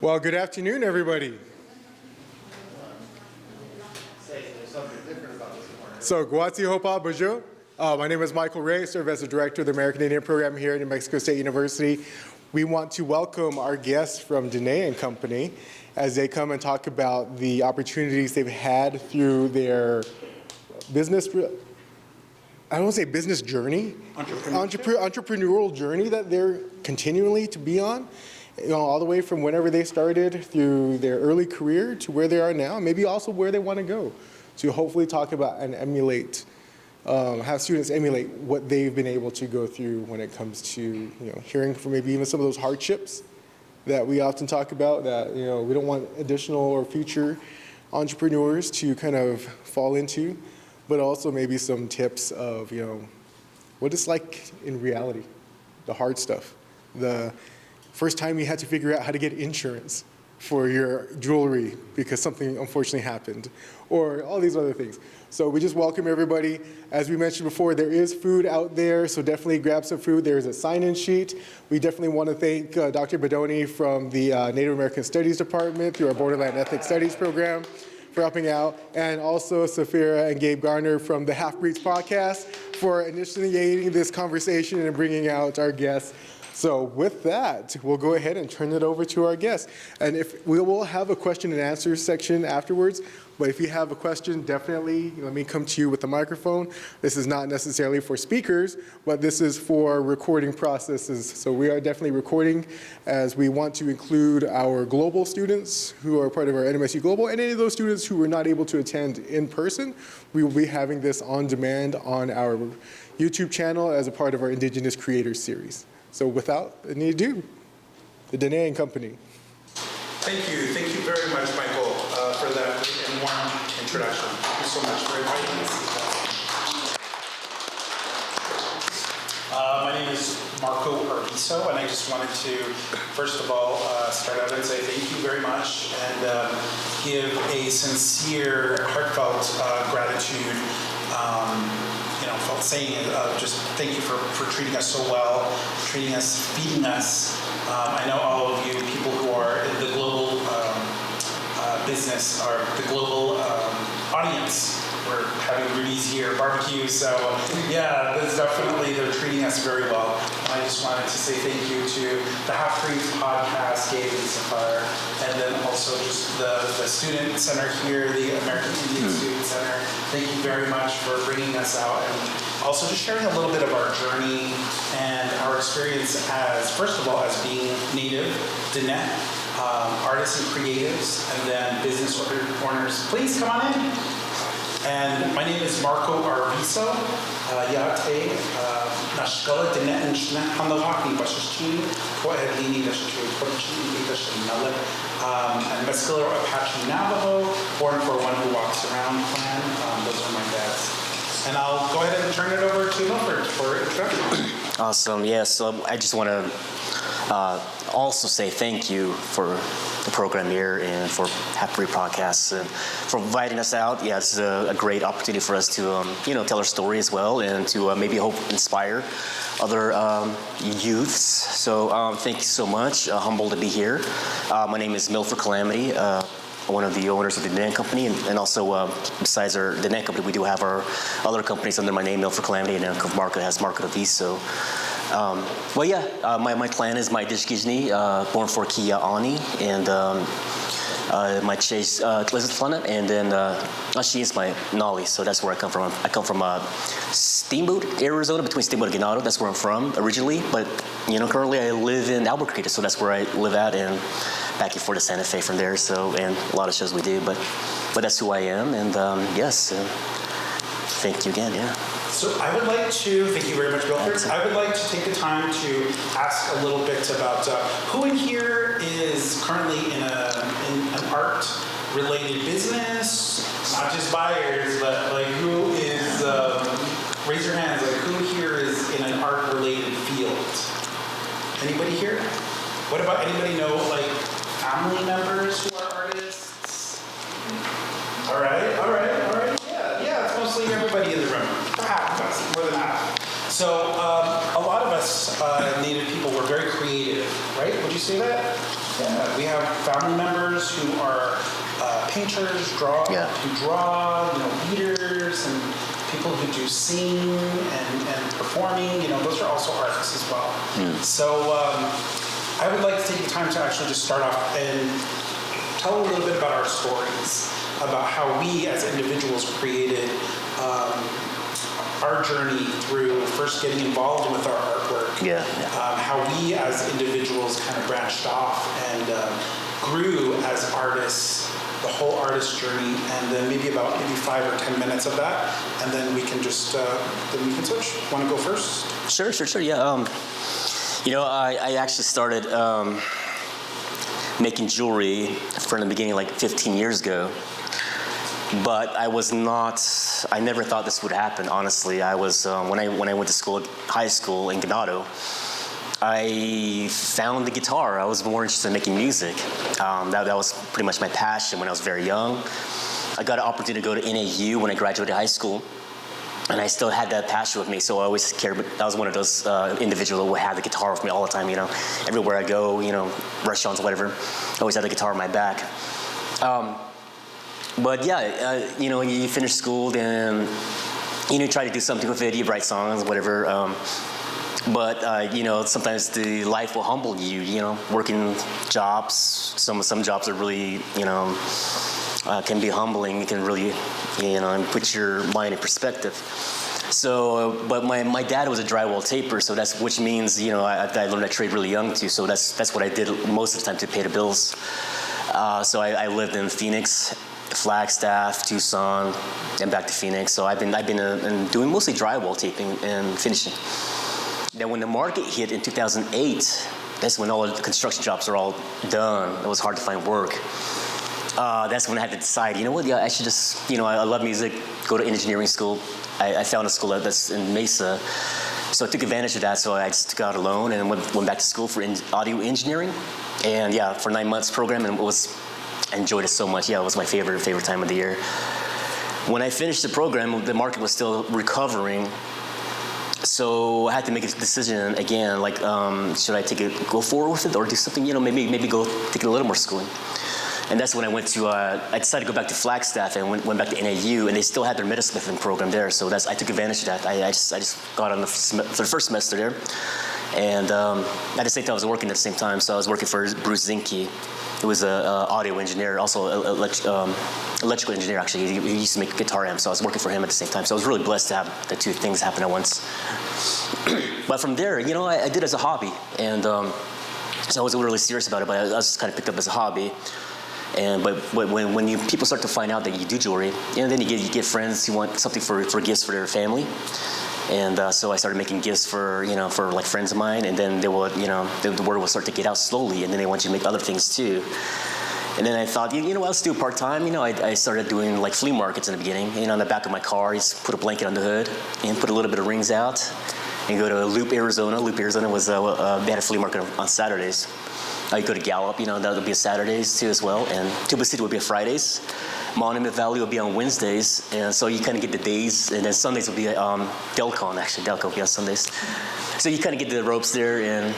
Well, good afternoon, everybody. So, Guatsi Hopa Bonjour. My name is Michael Ray. I serve as the director of the American Indian program here at New Mexico State University. We want to welcome our guests from Dineh and Company as they come and talk about the opportunities they've had through their business, I don't want to say business journey, entrepreneurial journey that they're continually to be on. All the way from whenever they started through their early career to where they are now, maybe also where they want to go, to hopefully talk about and emulate, have students emulate what they've been able to go through when it comes to hearing from maybe even some of those hardships that we often talk about that we don't want additional or future entrepreneurs to kind of fall into, but also maybe some tips of what it's like in reality, the hard stuff, the first time you had to figure out how to get insurance for your jewelry because something unfortunately happened, or all these other things. So we just welcome everybody. As we mentioned before, there is food out there, so definitely grab some food. There's a sign-in sheet. We definitely want to thank Dr. Bedoni from the Native American Studies Department through our Borderland Ethnic Studies program for helping out, and also Safira and Gabe Garner from the Half Breeds podcast for initiating this conversation and bringing out our guests. So with that, we'll go ahead and turn it over to our guests. And if we will have a question and answer section afterwards, but if you have a question, definitely let me come to you with the microphone. This is not necessarily for speakers, but this is for recording processes. So we are definitely recording as we want to include our global students who are part of our NMSU Global, and any of those students who were not able to attend in person. We will be having this on demand on our YouTube channel as a part of our Indigenous Creators Series. So without any ado, the Dineh and Company. Thank you very much, Michael, for that great and warm introduction. Thank you so much for inviting us. My name is Marco Arviso, and I just wanted to, first of all, start out and say thank you very much and give a sincere, heartfelt gratitude. Felt saying just thank you for treating us so well, treating us, feeding us. I know all of you people who are in the global business or the global audience. We're having Rudy's here, barbecue, so yeah, there's definitely, they're treating us very well. And I just wanted to say thank you to the Half Breeds podcast, Gabe and Sapphire, and then also just the Student Center here, the American Indian Student Center. Thank you very much for bringing us out and also just sharing a little bit of our journey and our experience as, first of all, as being Native, Dineh, artists and creatives, and then business owners. Please come on in. And my name is Marco Arviso. Yate Nashkala Dineh and Hanawaki Bashashini, Poedlini Dashki, Porchini Dashinale, and Mescalero Apache Navajo, Born for One Who Walks Around clan. Those are my dads. And I'll go ahead and turn it over to Milford for introduction. Awesome. Yeah, so I just want to also say thank you for the program here and for Half Breed Podcasts and for inviting us out. Yeah, it's a great opportunity for us to tell our story as well and to maybe hope inspire other youths. So thank you so much. Humbled to be here. My name is Milford Calamity. One of the owners of the Dineh and Company, and also besides our Dineh and Company, we do have our other companies under my name, Milford Calamity, and then Marco has Marco Arviso. My clan is my Dishkijni, born for Kia Ani, and my Chase Lizard, and then she is my Nolly, so that's where I come from. I come from Steamboat, Arizona, between Steamboat and Ganado. That's where I'm from originally, but currently I live in Albuquerque, so that's where I live at, and back and forth to Santa Fe from there. So, and a lot of shows we do, but that's who I am, and yes, thank you again. Yeah. So I would like to, thank you very much, Milford. I would like to take the time to ask a little bit about who in here is currently in an art-related business, not just buyers, but like who is, raise your hands, like who here is in an art-related field? Anybody here? What about anybody know like family members who are artists? All right. Yeah, it's mostly everybody in the room. Half, more than half. So a lot of us Native people were very creative, right? Would you say that? Yeah, we have family members who are painters, Yeah. who draw, leaders, and people who do singing and performing. Those are also artists as well. So I would like to take the time to actually just start off and tell a little bit about our stories, about how we as individuals created our journey through first getting involved with our artwork, how we as individuals kind of branched off and grew as artists, the whole artist journey, and then maybe 5 or 10 minutes of that, and then we can just then we can switch. Want to go first? Sure. Yeah. I actually started making jewelry from the beginning, like 15 years ago. But I never thought this would happen, honestly. I was, when I went to school, high school in Ganado, I found the guitar. I was more interested in making music. That was pretty much my passion when I was very young. I got an opportunity to go to NAU when I graduated high school. And I still had that passion with me, so I always cared. But I was one of those individuals who would have the guitar with me all the time. Everywhere I go, restaurants, whatever, I always had the guitar on my back. But yeah, you finish school, then try to do something with it. You write songs, whatever. But sometimes the life will humble you. Working jobs. Some jobs are really can be humbling. It can really and put your mind in perspective. So, but my dad was a drywall taper, so which means I learned that trade really young too. So that's what I did most of the time to pay the bills. So I lived in Phoenix, Flagstaff, Tucson, and back to Phoenix. So I've been doing mostly drywall taping and finishing. Then when the market hit in 2008, that's when all the construction jobs are all done. It was hard to find work. That's when I had to decide, I should just, I love music, go to engineering school. I found a school that's in Mesa. So I took advantage of that, so I just took out a loan and went back to school for audio engineering. And yeah, for 9 months program, and I enjoyed it so much. Yeah, it was my favorite time of the year. When I finished the program, the market was still recovering. So I had to make a decision again, like, should I go forward with it or do something, maybe go take a little more schooling. And that's when I I decided to go back to Flagstaff and went back to NAU, and they still had their metalsmithing program there. So I took advantage of that. I just got on the first semester there. And at the same time, I was working at the same time. So I was working for Bruce Zinke, who was an audio engineer, also electrical engineer, actually. He used to make guitar amps, so I was working for him at the same time. So I was really blessed to have the two things happen at once. But from there, I did it as a hobby. And so I wasn't really serious about it, but I was just kind of picked up as a hobby. But when people start to find out that you do jewelry, then you get friends who want something for gifts for their family. And so I started making gifts for like friends of mine, and then they would, the word would start to get out slowly, and then they want you to make other things too. And then I thought, let's do it part-time. I started doing like flea markets in the beginning. On the back of my car, I just put a blanket on the hood and put a little bit of rings out, and go to Loop, Arizona. Loop, Arizona was they had a flea market on Saturdays. You go to Gallup, that would be a Saturdays too as well, and Tuba City would be a Fridays. Monument Valley would be on Wednesdays, and so you kind of get the days, and then Sundays would be Delcon, actually. Delcon would be on Sundays. So you kind of get the ropes there, and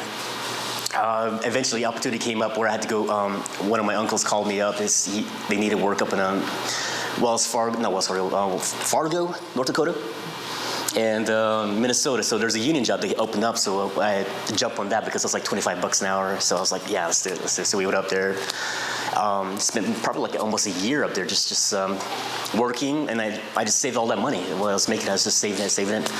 eventually opportunity came up where I had to go. One of my uncles called me up. They needed work up in Fargo, North Dakota, and Minnesota. So there's a union job that opened up, so I had to jump on that because it was like $25 an hour. So I was like, yeah, let's do it. So we went up there. Spent probably like almost a year up there just working, and I just saved all that money. What I was making, I was just saving it.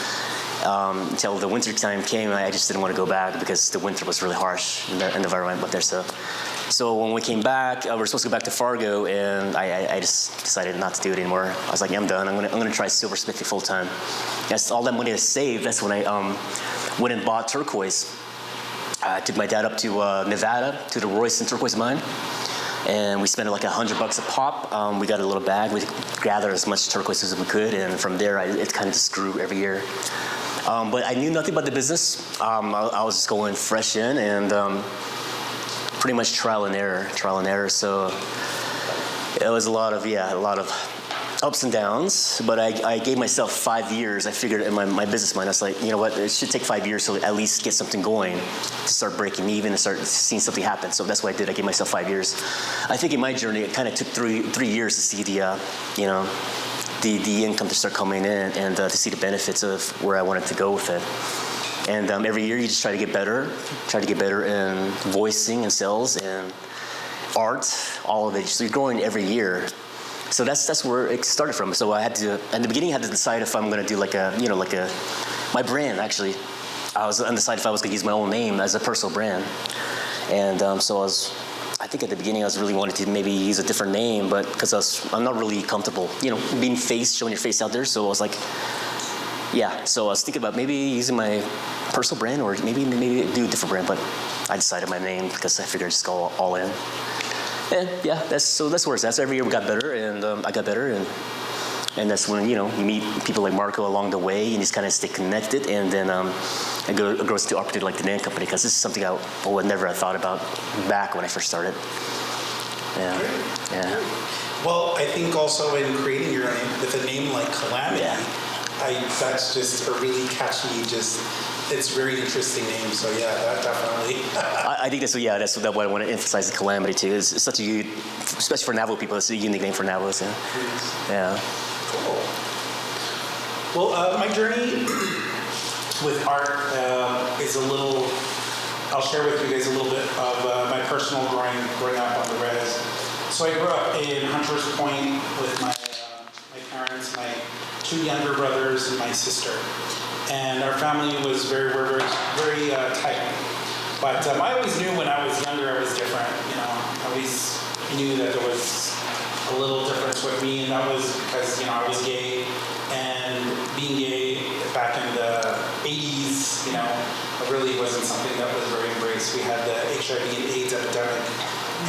Until the winter time came, I just didn't want to go back because the winter was really harsh in the environment up there. So when we came back, we were supposed to go back to Fargo, and I just decided not to do it anymore. I was like, I'm done. I'm gonna try silversmithing full time. That's all that money I saved. That's when I went and bought turquoise. I took my dad up to Nevada to the Royston turquoise mine, and we spent like $100 a pop. We got a little bag. We gathered as much turquoise as we could, and from there, it kind of just grew every year. But I knew nothing about the business. I was just going fresh in, and pretty much trial and error. So it was a lot of ups and downs, but I gave myself 5 years. I figured in my business mind, I was like, you know what, it should take 5 years to at least get something going, to start breaking even and start seeing something happen. So that's what I did. I gave myself 5 years. I think in my journey, it kind of took three years to see the income to start coming in and to see the benefits of where I wanted to go with it. And every year you just try to get better in voicing and sales and art, all of it. So you're growing every year. So that's where it started from. So I had to, in the beginning, I had to decide if I'm going to do my brand, actually. I was undecided if I was going to use my own name as a personal brand. And so I think at the beginning I was really wanting to maybe use a different name, but because I'm not really comfortable, showing your face out there. So I was like, yeah. So I was thinking about maybe using my personal brand or maybe do a different brand, but I decided my name because I figured I'd just go all in. And yeah, that's where it's at. So every year we got better, and I got better, and that's when you meet people like Marco along the way, and you just kind of stay connected, and then it grows to opportunity like the Dineh and Company, because this is something I would never have thought about back when I first started. Yeah. Well, I think also in creating your name with a name like Calamity, that's just a really catchy, it's a very interesting name. So yeah, that definitely. I think that's what I want to emphasize. The Calamity too. It's such a unique, especially for Navajo people. It's a unique name for Navajos. Yeah. Cool. Well, my journey with art is a little. I'll share with you guys a little bit of my personal growing up on the res. So I grew up in Hunters Point with my parents, my 2 younger brothers, and my sister. And our family was very tight. But I always knew when I was younger I was different. I always knew that there was a little difference with me, and that was because I was gay, and being gay back in the 80s, it really wasn't something that was very embraced. We had the HIV and AIDS epidemic,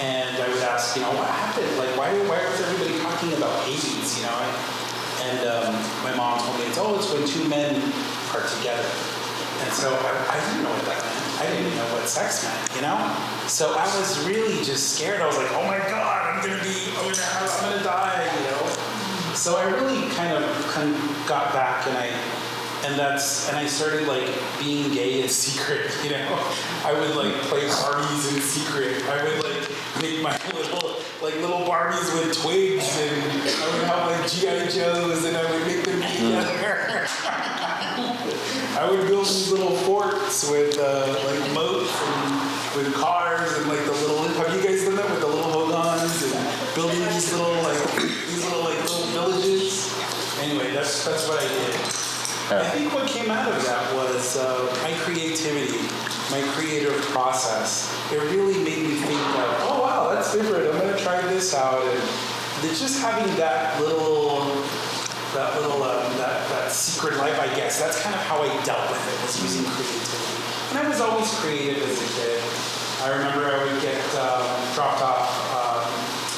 and I would ask, what happened? Like, why was everybody talking about AIDS? And my mom told me, it's when 2 men are together. And so I didn't know what that meant. I didn't even know what sex meant, So I was really just scared. I was like, oh my God, I'm gonna die, So I really kind of got back, and I started being gay in secret, I would play Barbies in secret. I would make my little Barbies with twigs, and I would have G.I. Joes, and I would make them together. I would build these little forts with moats and with cars and the little. Have you guys done that with the little hogans and building these little villages? Anyway, that's what I did. I think what came out of that was my creativity, my creative process. It really made me think of, oh wow, that's different. I'm gonna try this out, and just having that secret life, I guess. That's kind of how I dealt with it, was using creativity. And I was always creative as a kid. I remember I would get dropped off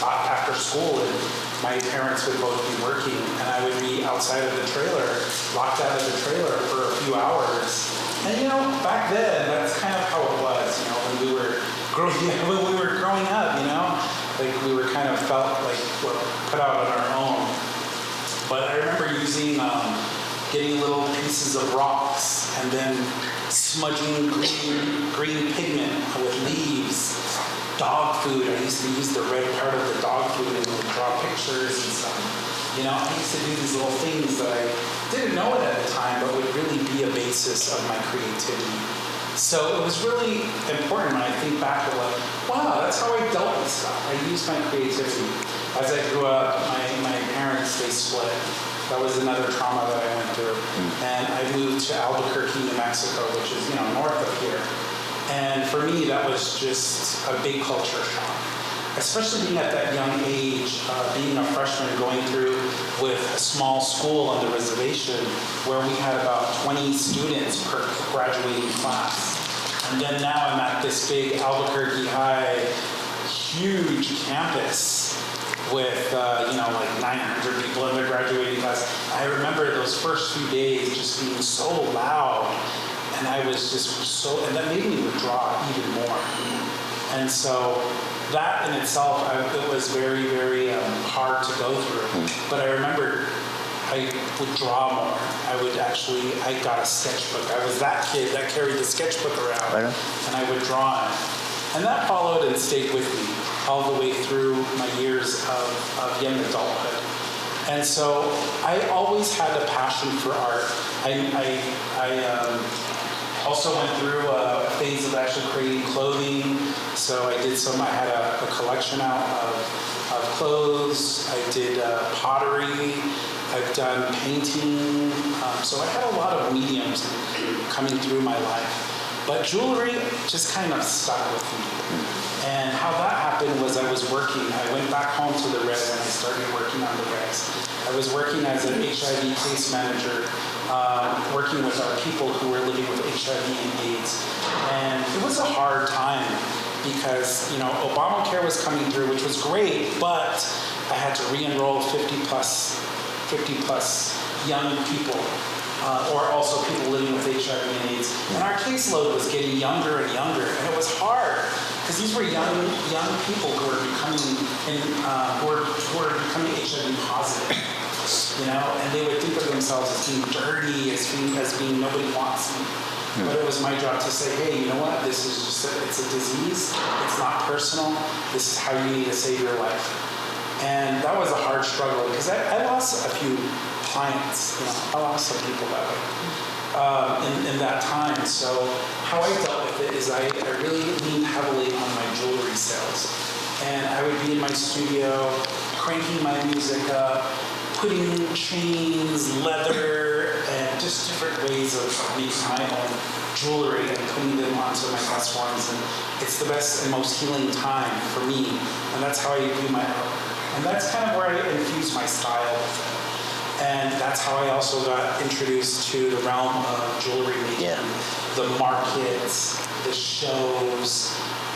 after school, and my parents would both be working, and I would be outside of the trailer, locked out of the trailer for a few hours. And back then, that's kind of how it was, when we were growing up, we were kind of felt like we're put out on our own. But I remember using, getting little pieces of rocks and then smudging green pigment with leaves. Dog food, I used to use the red part of the dog food and draw pictures and stuff. I used to do these little things that I didn't know it at the time, but would really be a basis of my creativity. So it was really important when I think back to wow, that's how I dealt with stuff. I used my creativity. As I grew up, my parents, they split. That was another trauma that I went through. And I moved to Albuquerque, New Mexico, which is, north of here. And for me, that was just a big culture shock. Especially being at that young age, being a freshman going through with a small school on the reservation where we had about 20 students per graduating class. And then now I'm at this big Albuquerque High, huge campus with 900 people in their graduating class. I remember those first few days just being so loud, and I was just and that made me withdraw even more. And so that in itself, it was very, very hard to go through. But I remember I would draw more. I got a sketchbook. I was that kid that carried the sketchbook around, and I would draw it. And that followed and stayed with me all the way through my years of young adulthood. And so I always had a passion for art. I also went through a phase of actually creating clothing. So I had a collection out of clothes. I did pottery. I've done painting. So I had a lot of mediums coming through my life. But jewelry just kind of stuck with me. And how that happened was I was working. I went back home to the res and I started working on the res. I was working as an HIV case manager, working with our people who were living with HIV and AIDS. And it was a hard time because, Obamacare was coming through, which was great, but I had to re-enroll 50 plus young people, or also people living with HIV and AIDS. And our caseload was getting younger and younger, and it was hard because these were young people who were becoming HIV positive, and they would think of themselves as being dirty, as being nobody wants me. But it was my job to say, hey, you know what? This is it's a disease. It's not personal. This is how you need to save your life. And that was a hard struggle because I lost a few clients. I lost some people that way in that time. So how I dealt with it is I really leaned heavily on my jewelry sales. And I would be in my studio, cranking my music up, putting chains, leather, and just different ways of making my own jewelry and putting them onto my platforms. And it's the best and most healing time for me. And that's how I do my art. And that's kind of where I infuse my style with it. And that's how I also got introduced to the realm of jewelry making, the markets, the shows.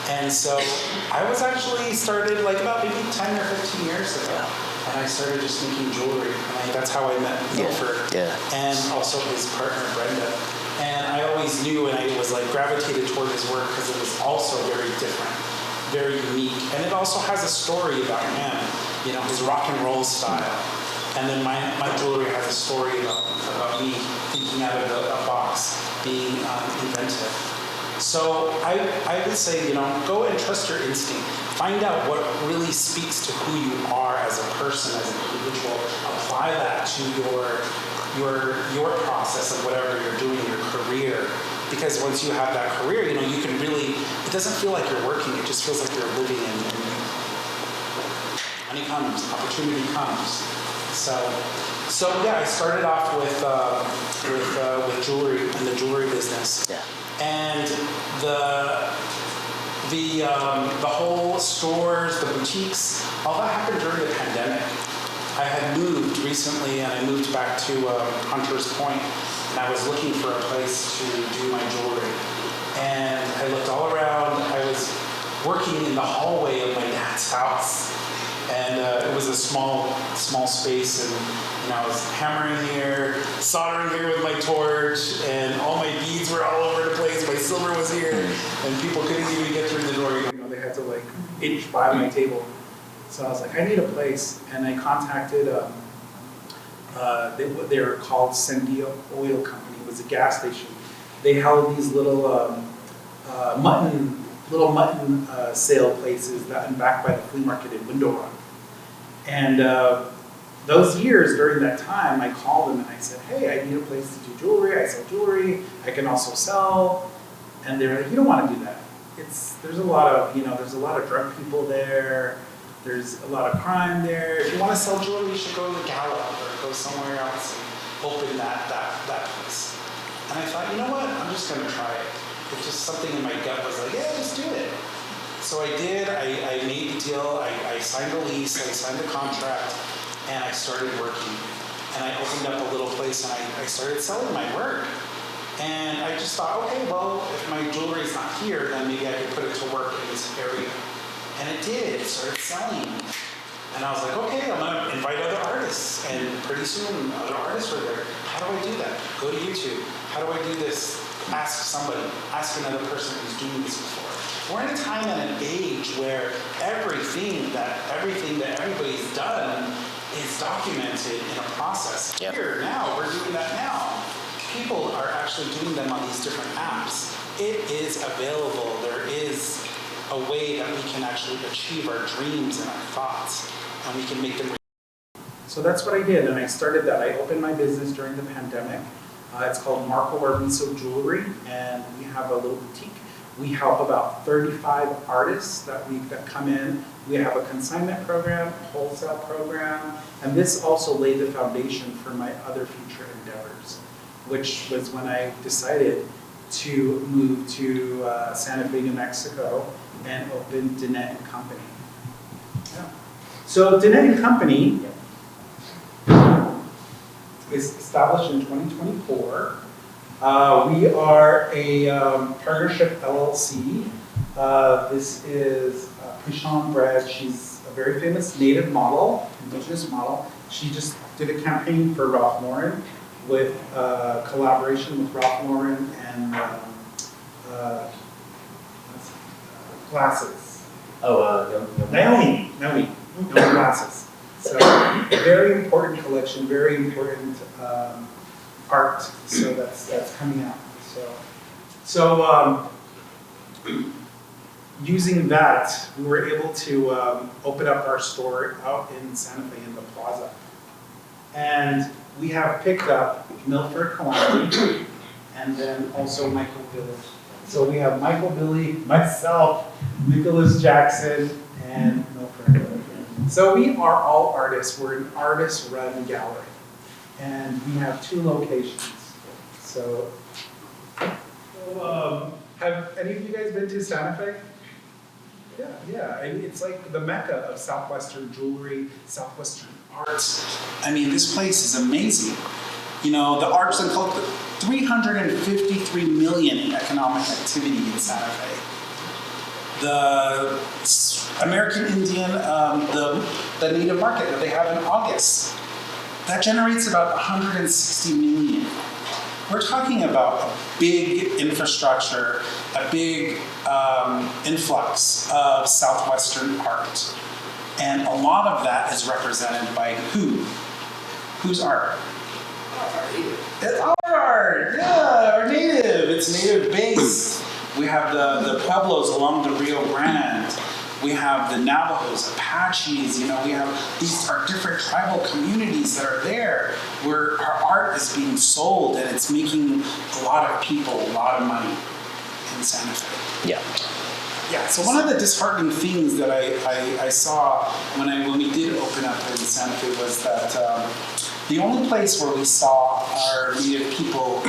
And so I was actually started like about maybe 10 or 15 years ago. And I started just making jewelry. And that's how I met Milford and also his partner, Brenda. And I always knew, and I was like gravitated toward his work because it was also very different, very unique. And it also has a story about him, his rock and roll style. And then my jewelry has a story about me thinking out of a box, being inventive. So I would say, go and trust your instinct. Find out what really speaks to who you are as a person, as an individual. Apply that to your process of whatever you're doing, your career. Because once you have that career, you can really, it doesn't feel like you're working, it just feels like you're living and money comes, opportunity comes. So yeah, I started off with jewelry and the jewelry business. Yeah. And the whole stores, the boutiques, all that happened during the pandemic. I had moved recently, and I moved back to Hunters Point, and I was looking for a place to do my jewelry. And I looked all around. I was working in the hallway of my dad's house, and it was a small space, and I was hammering here, soldering here with my torch, and all my beads were all over the place. My silver was here, and people couldn't even get through the door. They had to inch by my table. So I was like, I need a place, and I contacted. They were called Sendio Oil Company. It was a gas station. They held these little mutton sale places back by the flea market in Window Run. And those years, during that time, I called them and I said, hey, I need a place to do jewelry. I sell jewelry. I can also sell. And they're like, you don't want to do that. There's a lot of drug people there. There's a lot of crime there. If you want to sell jewelry, you should go to the Gala or go somewhere else and open that place. And I thought, you know what? I'm just going to try it. It's just something in my gut was like, yeah, just do it. So I did. I made the deal. I signed a lease. I signed a contract. And I started working. And I opened up a little place and I started selling my work. And I just thought, okay, well, if my jewelry is not here, then maybe I could put it to work in this area. And it did. It started selling. And I was like, okay, I'm going to invite other artists. And pretty soon, other artists were there. How do I do that? Go to YouTube. How do I do this? Ask somebody. Ask another person who's doing this before. we're in a time and an age where everything that everybody's done is documented in a process. Yep. Here now, we're doing that now. People are actually doing them on these different apps. It is available. There is a way that we can actually achieve our dreams and our thoughts, and we can make them. So that's what I did, and I started that. I opened my business during the pandemic. It's called Marco Arviso Jewelry, and we have a little boutique. We help about 35 artists that come in. We have a consignment program, a wholesale program, and this also laid the foundation for my other future endeavors, which was when I decided to move to Santa Fe, New Mexico, and open Dineh and Company. Yeah. So Dineh and Company is established in 2024. We are a partnership LLC. This is Prishant Brad. She's a very famous native model, Indigenous model. She just did a campaign for Ralph Lauren with collaboration with Ralph Lauren and glasses. Naomi glasses. So very important collection, very important art. So that's coming out. So using that, we were able to open up our store out in Santa Fe in the plaza, and we have picked up Milford, Calamity, and then also Michael Billy. So we have Michael Billy, myself, Nicholas Jackson, and Milford. So we are all artists. We're an artist-run gallery, and we have 2 locations. So, have any of you guys been to Santa Fe? Yeah. It's like the mecca of Southwestern jewelry, Southwestern art. I mean, this place is amazing. You know, the arts and culture, 353 million in economic activity in Santa Fe. The American Indian, the native market that they have in August, that generates about 160 million. We're talking about a big infrastructure, a big influx of Southwestern art. And a lot of that is represented by who? Whose art? It's our art, yeah, our native. It's native based. We have the Pueblos along the Rio Grande. We have the Navajos, Apaches, we have these are different tribal communities that are there where our art is being sold and it's making a lot of people a lot of money in Santa Fe. Yeah. Yeah, so one of the disheartening things that I saw when we did open up in Santa Fe was that the only place where we saw our native people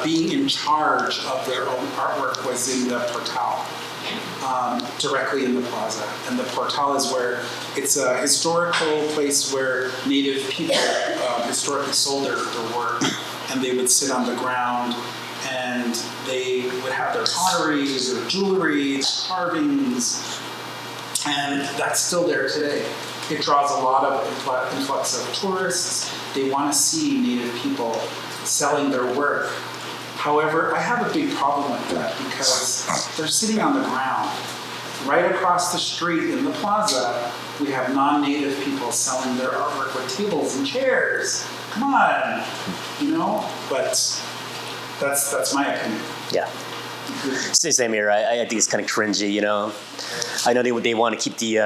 being in charge of their own artwork was in the Portal, directly in the plaza. And the Portal is where it's a historical place where native people historically sold their work, and they would sit on the ground and they would have their potteries, their jewelry, carvings, and that's still there today. It draws a lot of influx of tourists. They want to see native people selling their work. However, I have a big problem with that because they're sitting on the ground. Right across the street in the plaza, we have non-native people selling their artwork with tables and chairs. Come on, but that's my opinion. Yeah. Same here. I think it's kind of cringy, I know they want to keep the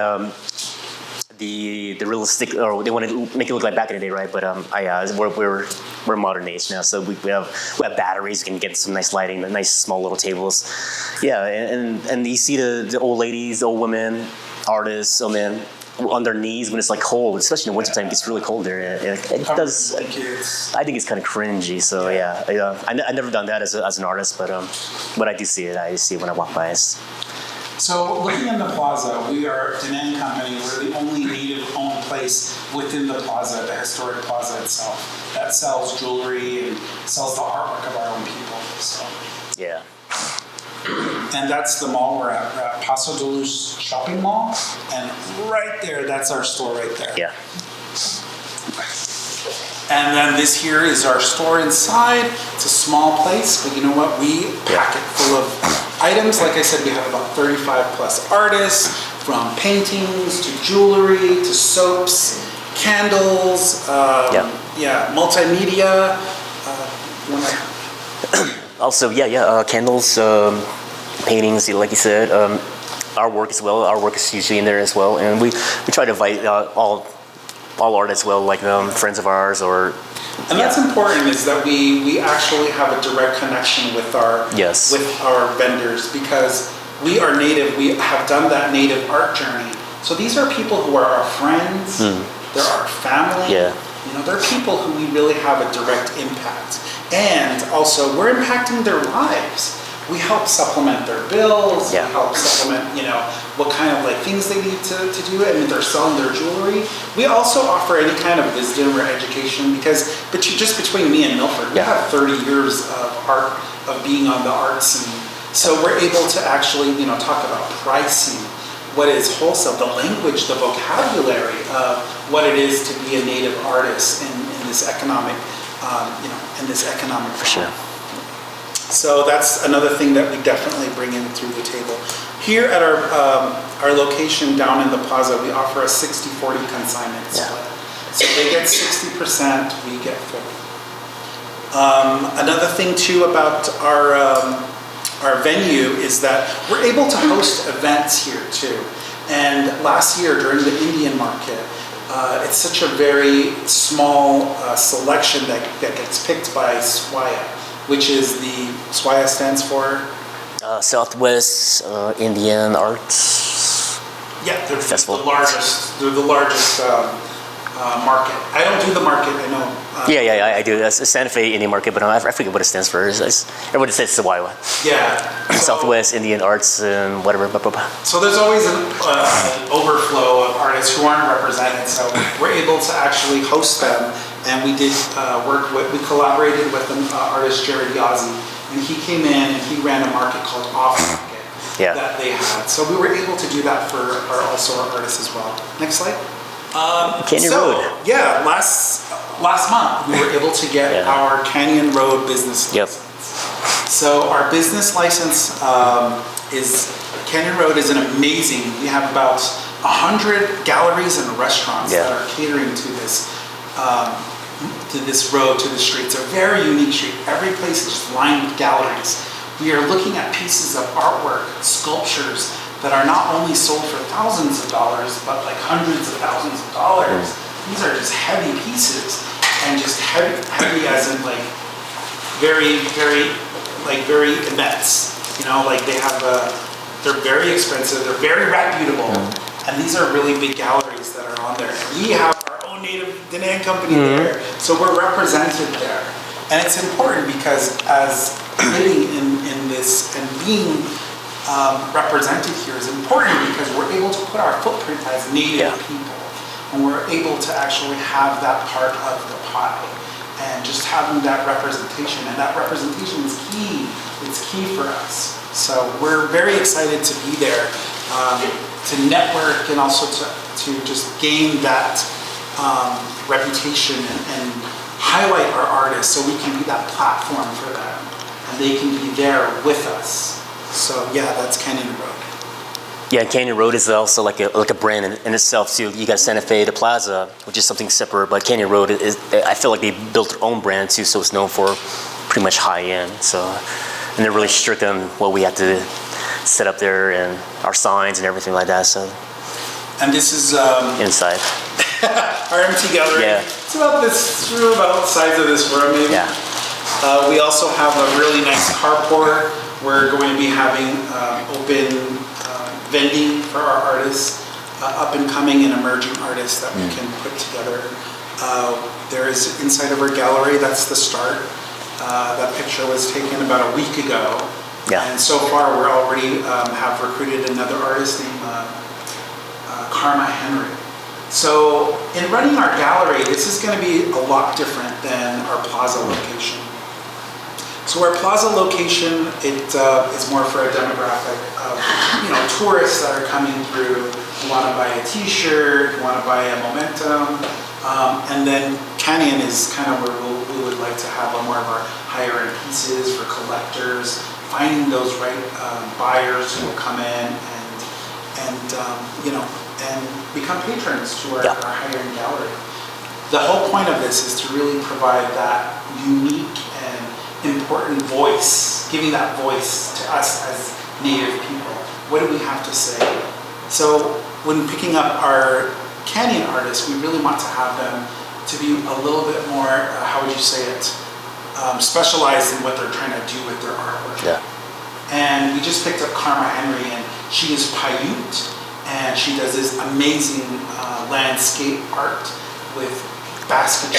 realistic, or they want to make it look like back in the day, right? But we're modern age now, so we have batteries. We can get some nice lighting, nice small little tables. Yeah, and you see the old ladies, the old women, artists, men on their knees when it's like cold, especially in the wintertime. It gets really cold there. It does. I think it's kind of cringy. So yeah, I never done that as an artist, but I do see it. I see it when I walk by. So looking in the plaza, we are Dineh and Company. We're the only native-owned place within the plaza, the historic plaza itself, that sells jewelry and sells the artwork of our own people. So. Yeah. And that's the mall we're at Paso de Luz Shopping Mall, and right there, that's our store right there. Yeah. And then this here is our store inside. It's a small place, but you know what? We pack it full of items. Like I said, we have about 35 plus artists, from paintings to jewelry to soaps, candles, multimedia. Also, candles, paintings, like you said, our work as well. Our work is usually in there as well, and we try to invite all art as well, like friends of ours or. And that's important, is that we actually have a direct connection with our vendors, because we are native. We have done that native art journey. So these are people who are our friends. They're our family. Yeah. You know, they're people who we really have a direct impact. And also, we're impacting their lives. We help supplement their bills. Yeah. We help supplement, what kind of things they need to do it. I mean, they're selling their jewelry. We also offer any kind of wisdom or education, but just between me and Milford, we have 30 years of art, of being on the arts, and so we're able to actually, talk about pricing, what is wholesale, the language, the vocabulary of what it is to be a native artist in this economic, For sure. So that's another thing that we definitely bring in through the table. Here at our location down in the plaza, we offer a 60-40 consignment split. So they get 60%, we get 40%. Another thing too about our venue is that we're able to host events here too. And last year during the Indian market, it's such a very small selection that gets picked by SWAIA, which is SWAIA stands for? Southwest Indian Arts. Yeah, they're Festival. the largest. They're the largest market. I don't do the market. I know. I do. That's Santa Fe Indian Market, but I forget what it stands for. Everybody says Sawawa. Yeah. Southwest Indian Arts and whatever. So there's always an overflow of artists who aren't represented. So we're able to actually host them, and we did we collaborated with an artist, Jared Yazzie, and he came in and he ran a market called Off Market that they had. So we were able to do that for our artists as well. Next slide. Canyon Road. Yeah, last month we were able to get our Canyon Road business license. So our business license Canyon Road is an amazing. We have about 100 galleries and restaurants that are catering to this road, to the street. It's a very unique street. Every place is just lined with galleries. We are looking at pieces of artwork, sculptures that are not only sold for thousands of dollars, but like hundreds of thousands of dollars. These are just heavy pieces, and just heavy as in very, very, very immense. They're very expensive, they're very reputable, and these are really big galleries that are on there. We have our own native Dineh and Company there, so we're represented there. And it's important because as living in this and being represented here is important, because we're able to put our footprint as native people, and we're able to actually have that part of the pie, and just having that representation, and that representation is key. It's key for us. So we're very excited to be there, to network, and also to just gain that reputation and highlight our artists, so we can be that platform for them, and they can be there with us. So that's Canyon Road. Yeah, Canyon Road is also like a brand in itself too. You got Santa Fe, the Plaza, which is something separate, but Canyon Road is, I feel like they built their own brand too, so it's known for pretty much high end. So, and they're really strict on what we have to set up there and our signs and everything like that. So, and this is inside our empty gallery. Yeah. It's about the size of this room, maybe. Yeah. We also have a really nice carport. We're going to be having open vending for our artists, up and coming and emerging artists that we can put together. There is inside of our gallery, that's the start. That picture was taken about a week ago. Yeah. And so far we're already have recruited another artist named Karma Henry. So in running our gallery, this is going to be a lot different than our Plaza location. So our Plaza location, it is more for a demographic of tourists that are coming through, who want to buy a T-shirt, who want to buy a momentum, and then Canyon is kind of where we would like to have more of our higher end pieces for collectors, finding those right buyers who will come in and become patrons to our higher-end gallery. The whole point of this is to really provide that unique and important voice, giving that voice to us as Native people. What do we have to say? So when picking up our Canyon artists, we really want to have them to be a little bit more, how would you say it, specialized in what they're trying to do with their artwork. Yeah. And we just picked up Karma Henry, and she is Paiute, and she does this amazing landscape art with basketry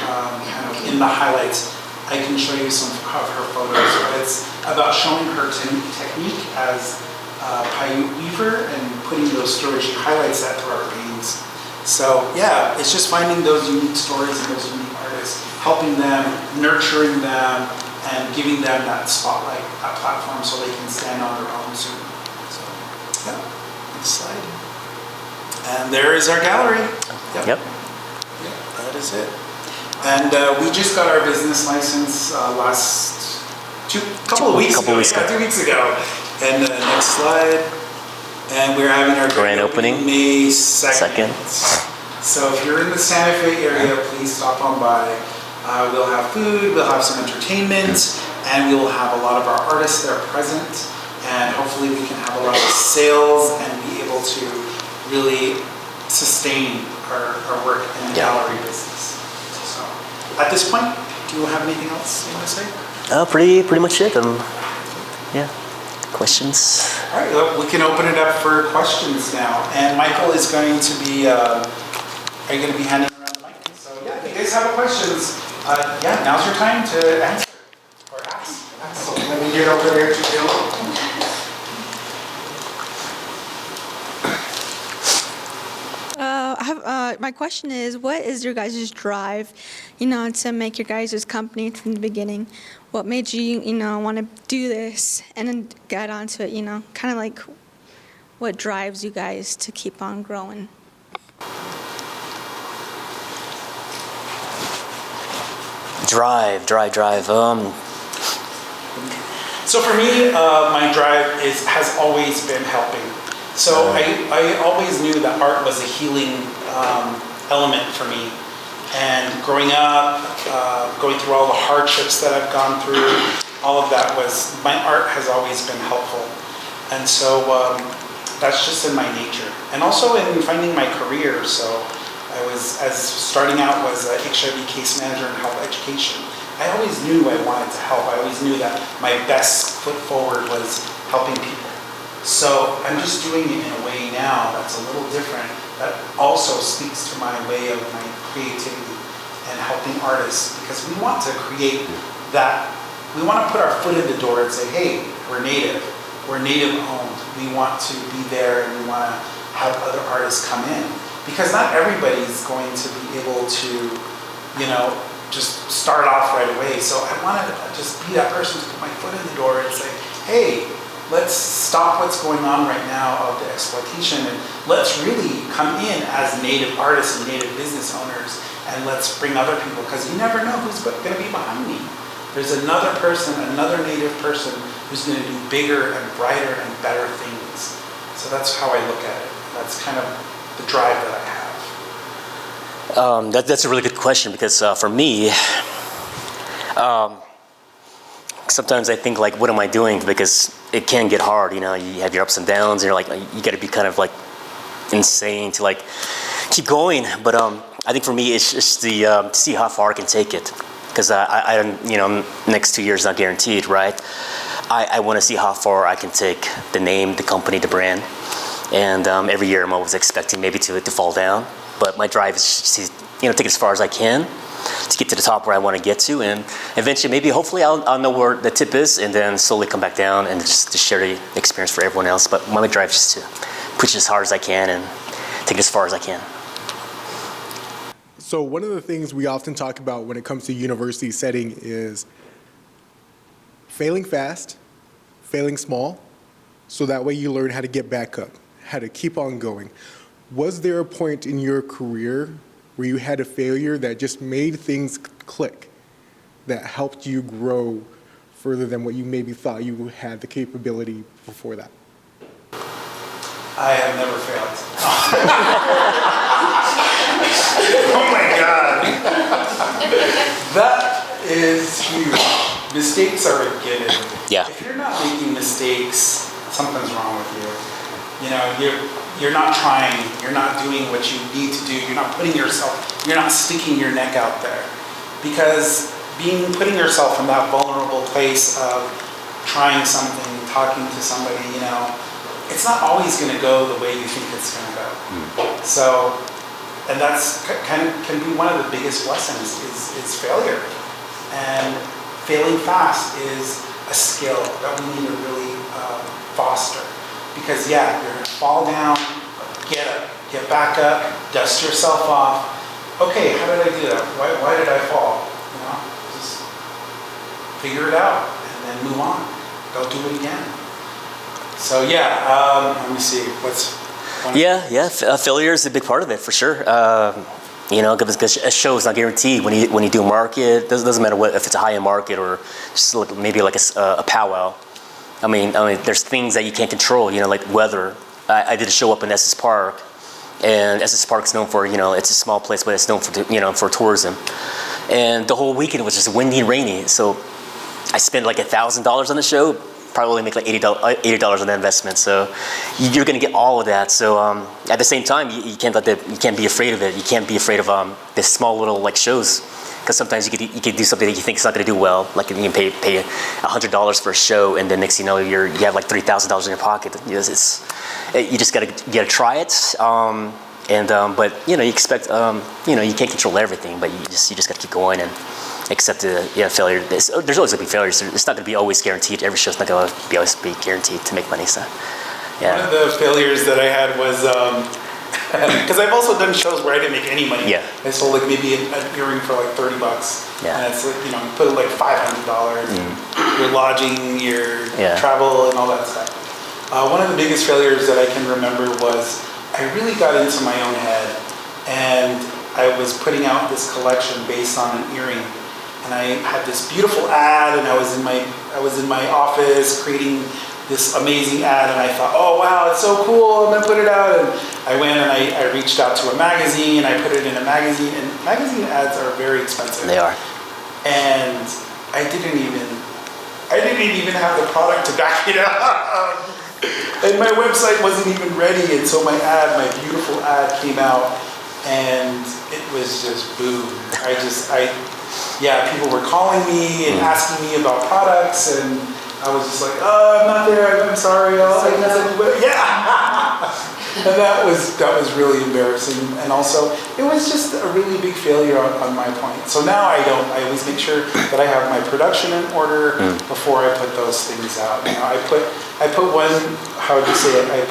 kind of in the highlights. I can show you some of her photos, but it's about showing her technique as a Paiute weaver and putting those stories. She highlights that through our paintings. So yeah, it's just finding those unique stories and those unique artists, helping them, nurturing them, and giving them that spotlight, that platform so they can stand on their own soon. So yeah, next slide. And there is our gallery. Yep. Yep. Yeah, that is it. And we just got our business license last couple of weeks ago. 2 weeks ago. And next slide. And we're having our grand opening May 2nd. So if you're in the Santa Fe area, please stop on by. We'll have food, we'll have some entertainment, and we will have a lot of our artists there present. And hopefully we can have a lot of sales and be able to really sustain our work in the gallery business. So at this point, do you have anything else you want to say? Pretty much it. Yeah. Questions? All right, well, we can open it up for questions now. And Michael is going to be, are you going to be handing around the mic? So yeah, if you guys have questions, yeah, now's your time to answer or ask. So let me get over there to Bill. My question is, what is your guys' drive, to make your guys' company from the beginning? What made you, want to do this and then get onto it, kind of like what drives you guys to keep on growing? Drive. So for me, my drive has always been helping. So I always knew that art was a healing element for me. And growing up, going through all the hardships that I've gone through, all of that my art has always been helpful. And so that's just in my nature. And also in finding my career. So starting out was an HIV case manager in health education. I always knew I wanted to help. I always knew that my best foot forward was helping people. So I'm just doing it in a way now that's a little different, that also speaks to my way of my creativity and helping artists, because we want to create that, we want to put our foot in the door and say, hey, we're native owned. We want to be there and we want to have other artists come in. Because not everybody's going to be able to, just start off right away. So I wanted to just be that person to put my foot in the door and say, hey, let's stop what's going on right now of the exploitation, and let's really come in as native artists and native business owners, and let's bring other people, because you never know who's going to be behind me. There's another person, another native person who's going to do bigger and brighter and better things. So that's how I look at it. That's kind of the drive that I have. That's a really good question, because for me, sometimes I think, like, what am I doing? Because it can get hard, you have your ups and downs, and you're like, you got to be kind of like insane to like keep going. But I think for me, it's just to see how far I can take it, because I next 2 years not guaranteed, right? I want to see how far I can take the name, the company, the brand, and every year I'm always expecting maybe to fall down. But my drive is just to take it as far as I can, to get to the top where I want to get to, and eventually, maybe, hopefully, I'll know where the tip is, and then slowly come back down and just to share the experience for everyone else. But my drive is just to push as hard as I can and take it as far as I can. So one of the things we often talk about when it comes to university setting is failing fast, failing small, so that way you learn how to get back up, how to keep on going. Was there a point in your career where you had a failure that just made things click, that helped you grow further than what you maybe thought you had the capability before that? I have never failed. Oh my God. That is huge. Mistakes are a given. Yeah. If you're not making mistakes, something's wrong with you. You know, you're not trying, you're not doing what you need to do, you're not you're not sticking your neck out there. Because putting yourself in that vulnerable place of trying something, talking to somebody, you know, it's not always going to go the way you think it's going to go. So, and that's can be one of the biggest lessons is failure. And failing fast is a skill that we need to really foster. Because yeah, you're going to fall down, get up, get back up, dust yourself off. Okay, how did I do that? Why did I fall? You know, just figure it out and then move on. Go do it again. So yeah, let me see. Failure is a big part of it for sure. You know, because a show is not guaranteed. When you do market, doesn't matter if it's a high-end market or just maybe like a powwow. I mean, there's things that you can't control. You know, like weather. I did a show up in Estes Park, and Estes Park's known for, you know, it's a small place, but it's known for, you know, for tourism. And the whole weekend was just windy and rainy. So I spent like $1,000 on the show. Probably make like $80 on that investment. So you're going to get all of that. So at the same time, you can't be afraid of it. You can't be afraid of this small little like shows, because sometimes you could do something that you think is not going to do well. Like you can pay $100 for a show, and then next thing you know you have like $3,000 in your pocket. You just gotta try it. But you know, you expect you know, you can't control everything, but you just gotta keep going and accept the failure. There's always going to be failures. It's not going to be always guaranteed. Every show's not going to always be guaranteed to make money. So, yeah. One of the failures that I had was, because I've also done shows where I didn't make any money. Yeah. I sold like maybe an earring for like $30. Yeah. And it's like, you know, you put like $500, your lodging, your travel, and all that stuff. One of the biggest failures that I can remember was I really got into my own head, and I was putting out this collection based on an earring. And I had this beautiful ad, and I was in my office creating this amazing ad, and I thought, oh wow, it's so cool, I'm gonna put it out. And I went and I reached out to a magazine, I put it in a magazine, and magazine ads are very expensive. They are. And I didn't even have the product to back it up. And my website wasn't even ready, and so my beautiful ad came out, and it was just boom. People were calling me and asking me about products, and I was just like, oh, I'm not there, I'm sorry. And that was really embarrassing. And also, it was just a really big failure on my point. So now I always make sure that I have my production in order before I put those things out. You know, I put one, how would you say it? I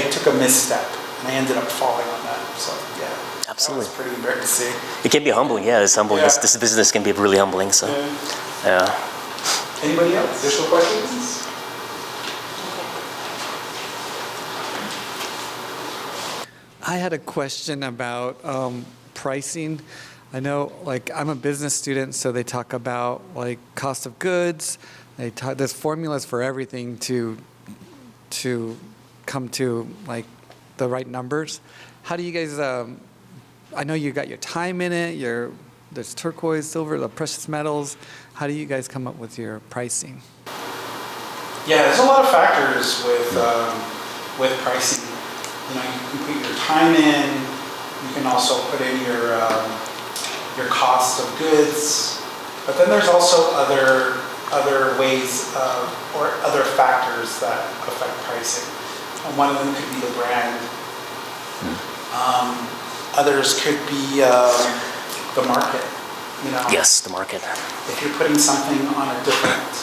took a misstep, and I ended up falling on that. So yeah. Absolutely. That was pretty embarrassing. It can be humbling, yeah. It's humbling. Yeah. This business can be really humbling. So, yeah. Anybody else? Additional questions? I had a question about pricing. I know, like, I'm a business student, so they talk about like cost of goods. There's formulas for everything to come to like the right numbers. How do you guys? I know you got your time in it. There's turquoise, silver, the precious metals. How do you guys come up with your pricing? Yeah, there's a lot of factors with pricing. You know, you can put your time in. You can also put in your cost of goods. But then there's also other ways or other factors that affect pricing. And one of them could be the brand. Others could be the market. You know. Yes, the market. If you're putting something on a different,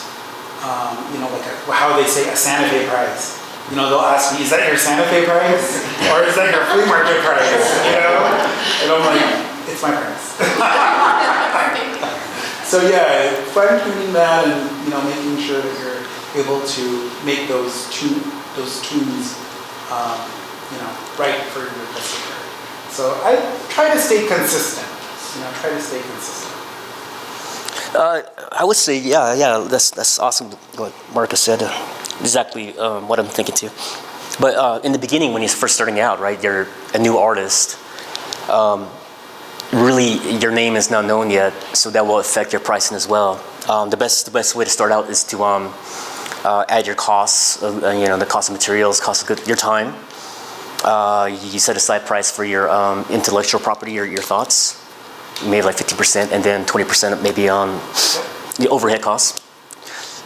you know, like how they say a Santa Fe price. You know, they'll ask me, is that your Santa Fe price? Or is that your flea market price? You know? And I'm like, it's my price. So yeah, fine-tuning that and, you know, making sure that you're able to make those tunes, you know, right for your customer. So I try to stay consistent. You know, try to stay consistent. I would say, yeah, that's awesome. What Marcus said, exactly what I'm thinking too. But in the beginning, when you're first starting out, right, you're a new artist. Really, your name is not known yet, so that will affect your pricing as well. The best way to start out is to add your costs, the cost of materials, cost of your time. You set aside price for your intellectual property, your thoughts, maybe like 50%, and then 20% maybe on the overhead costs.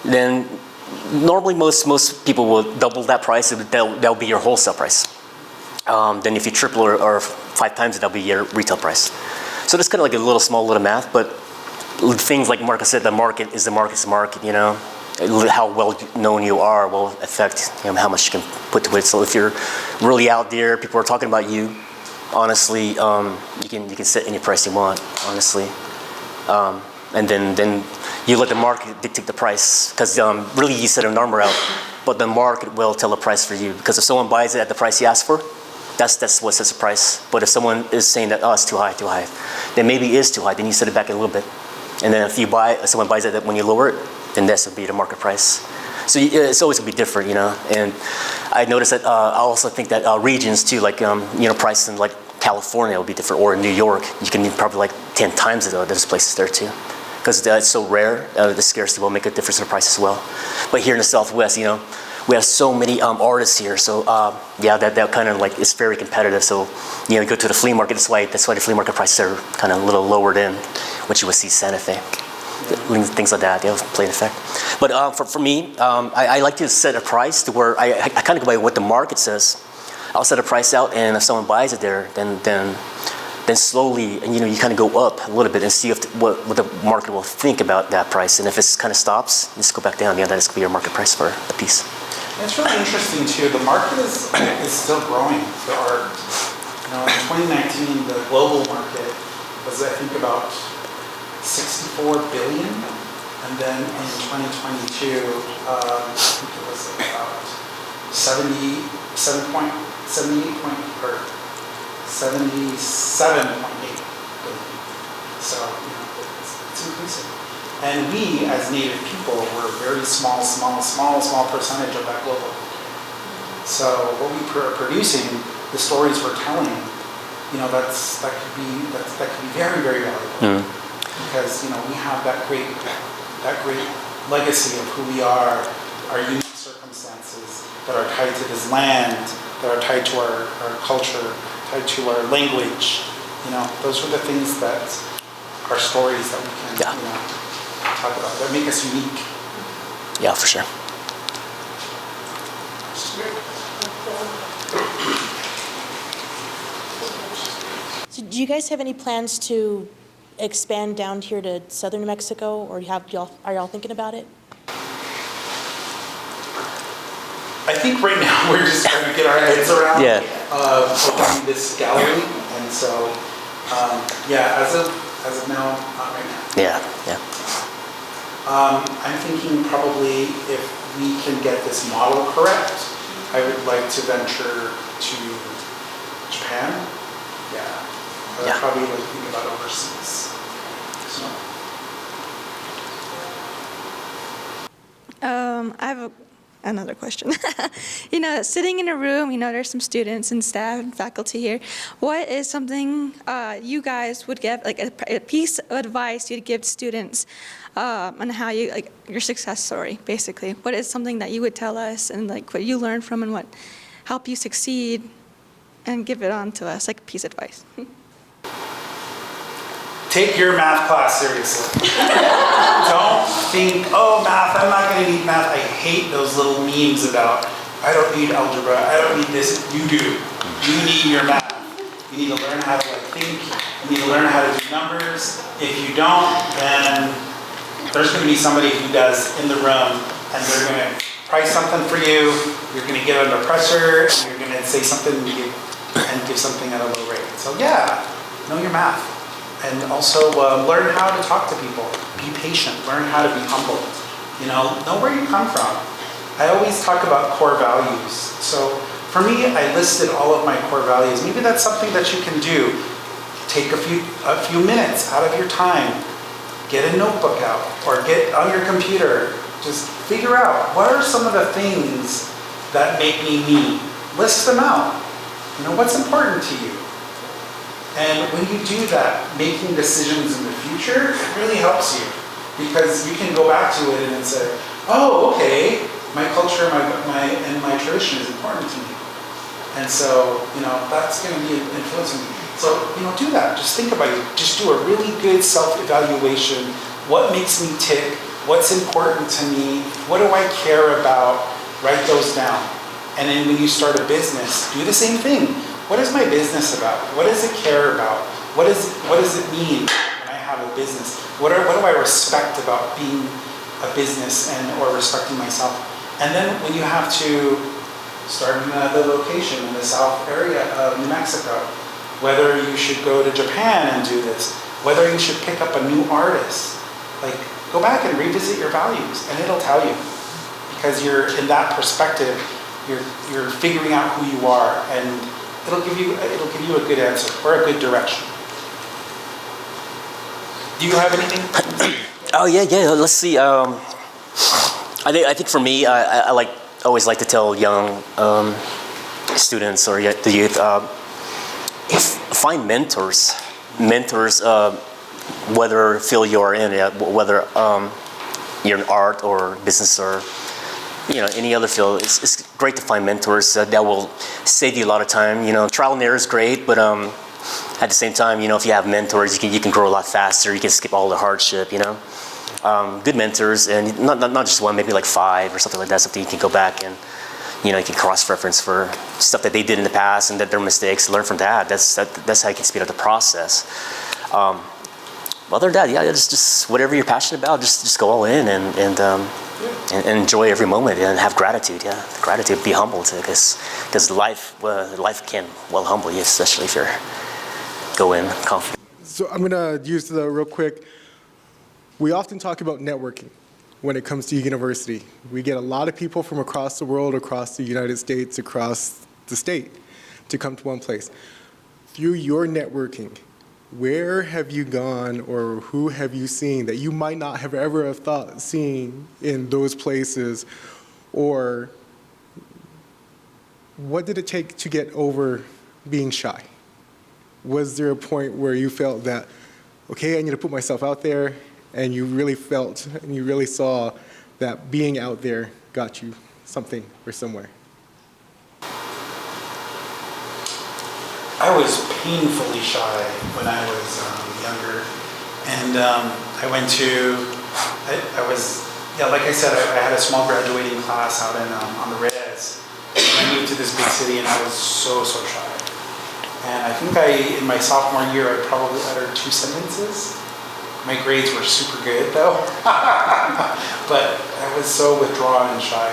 Then normally most people will double that price. That'll be your wholesale price. Then if you triple or 5 times it, that'll be your retail price. So that's kind of like a small little math, but things like Marcus said, the market is the market's market, how well known you are will affect how much you can put to it. So if you're really out there, people are talking about you, honestly, you can set any price you want, honestly. And then you let the market dictate the price, because really you set a number out, but the market will tell a price for you, because if someone buys it at the price you ask for, that's what sets the price. But if someone is saying that, oh, it's too high, then maybe it is too high, then you set it back a little bit. And then if someone buys it when you lower it, then this would be the market price. So it's always gonna be different, And I noticed that I also think that regions too, like price in like California will be different, or in New York, you can probably like 10 times it. There's places there too, because it's so rare. The scarcity will make a difference in the price as well. But here in the Southwest, we have so many artists here, so that kind of like it's very competitive. So you go to the flea market. That's why the flea market prices are kind of a little lower than what you would see Santa Fe. Things like that, they'll play an effect. But for me, I like to set a price to where I kind of go by what the market says. I'll set a price out, and if someone buys it there, then slowly, and you kind of go up a little bit and see what the market will think about that price. And if it kind of stops, you just go back down. That's going to be your market price for a piece. It's really interesting too. The market is still growing for art. In 2019, the global market was, I think, about 64 billion, and then in 2022, I think it was about 77.8 billion. So it's increasing. And we, as Native people, were a very small percentage of that global. So what we are producing, the stories we're telling, that could be very, very valuable. Because we have that great legacy of who we are, our unique circumstances that are tied to this land, that are tied to our culture, tied to our language. Those are the things that are stories that we can talk about, that make us unique. Yeah, for sure. So do you guys have any plans to expand down here to southern New Mexico, or are y'all thinking about it? I think right now we're just trying to get our heads around opening this gallery, and so as of now, not right now. Yeah. I'm thinking probably if we can get this model correct, I would like to venture to Japan. I'd probably like to think about overseas. So. I have another question. Sitting in a room, there's some students and staff and faculty here. What is something you guys would give, like a piece of advice you'd give students on how your success story, basically? What is something that you would tell us, and like what you learned from, and what helped you succeed, and give it on to us, like a piece of advice? Take your math class seriously. Don't think, oh, math, I'm not going to need math. I hate those little memes about, I don't need algebra, I don't need this. You do. You need your math. You need to learn how to think. You need to learn how to do numbers. If you don't, then there's going to be somebody who does in the room, and they're going to price something for you. You're going to get under pressure, and you're going to say something and give something at a low rate. So know your math. And also learn how to talk to people. Be patient. Learn how to be humble. Know where you come from. I always talk about core values. So for me, I listed all of my core values. Maybe that's something that you can do. Take a few minutes out of your time. get a notebook out or get on your computer, just figure out what are some of the things that make me me. List them out. You know, what's important to you? And when you do that, making decisions in the future, it really helps you because you can go back to it and then say, oh, okay, my culture, my tradition is important to me. And so, you know, that's going to be influencing me. So, you know, do that. Just think about it. Just do a really good self-evaluation. What makes me tick? What's important to me? What do I care about? Write those down. And then when you start a business, do the same thing. What is my business about? What does it care about? What does it mean when I have a business? What do I respect about being a business or respecting myself? And then when you have to start another location in the south area of New Mexico, whether you should go to Japan and do this, whether you should pick up a new artist, like go back and revisit your values and it'll tell you. Because you're in that perspective, you're figuring out who you are and it'll give you a good answer or a good direction. Do you have anything? Oh yeah. Let's see. I think for me, I always like to tell young students or the youth, find mentors. Whether field you're in, whether you're in art or business or any other field, it's great to find mentors that will save you a lot of time. Trial and error is great, but at the same time, if you have mentors, you can grow a lot faster. You can skip all the hardship. Good mentors, and not just one, maybe like 5 or something like that. Something you can go back and you can cross-reference for stuff that they did in the past and that their mistakes. Learn from that. That's how you can speed up the process. Other than that, just whatever you're passionate about, just go all in and enjoy every moment and have gratitude. Yeah, gratitude. Be humble too, because life can humble you, especially if you're go in confident. So I'm gonna use the real quick. We often talk about networking when it comes to university. We get a lot of people from across the world, across the United States, across the state to come to one place. Through your networking, where have you gone or who have you seen that you might not have ever have thought seeing in those places? Or what did it take to get over being shy? Was there a point where you felt that, okay, I need to put myself out there, and you really felt and you really saw that being out there got you something or somewhere? I was painfully shy when I was younger, and I went to, like I said, I had a small graduating class out on the res, and I moved to this big city, and I was so shy. And I think in my sophomore year, I probably uttered 2 sentences. My grades were super good though, but I was so withdrawn and shy.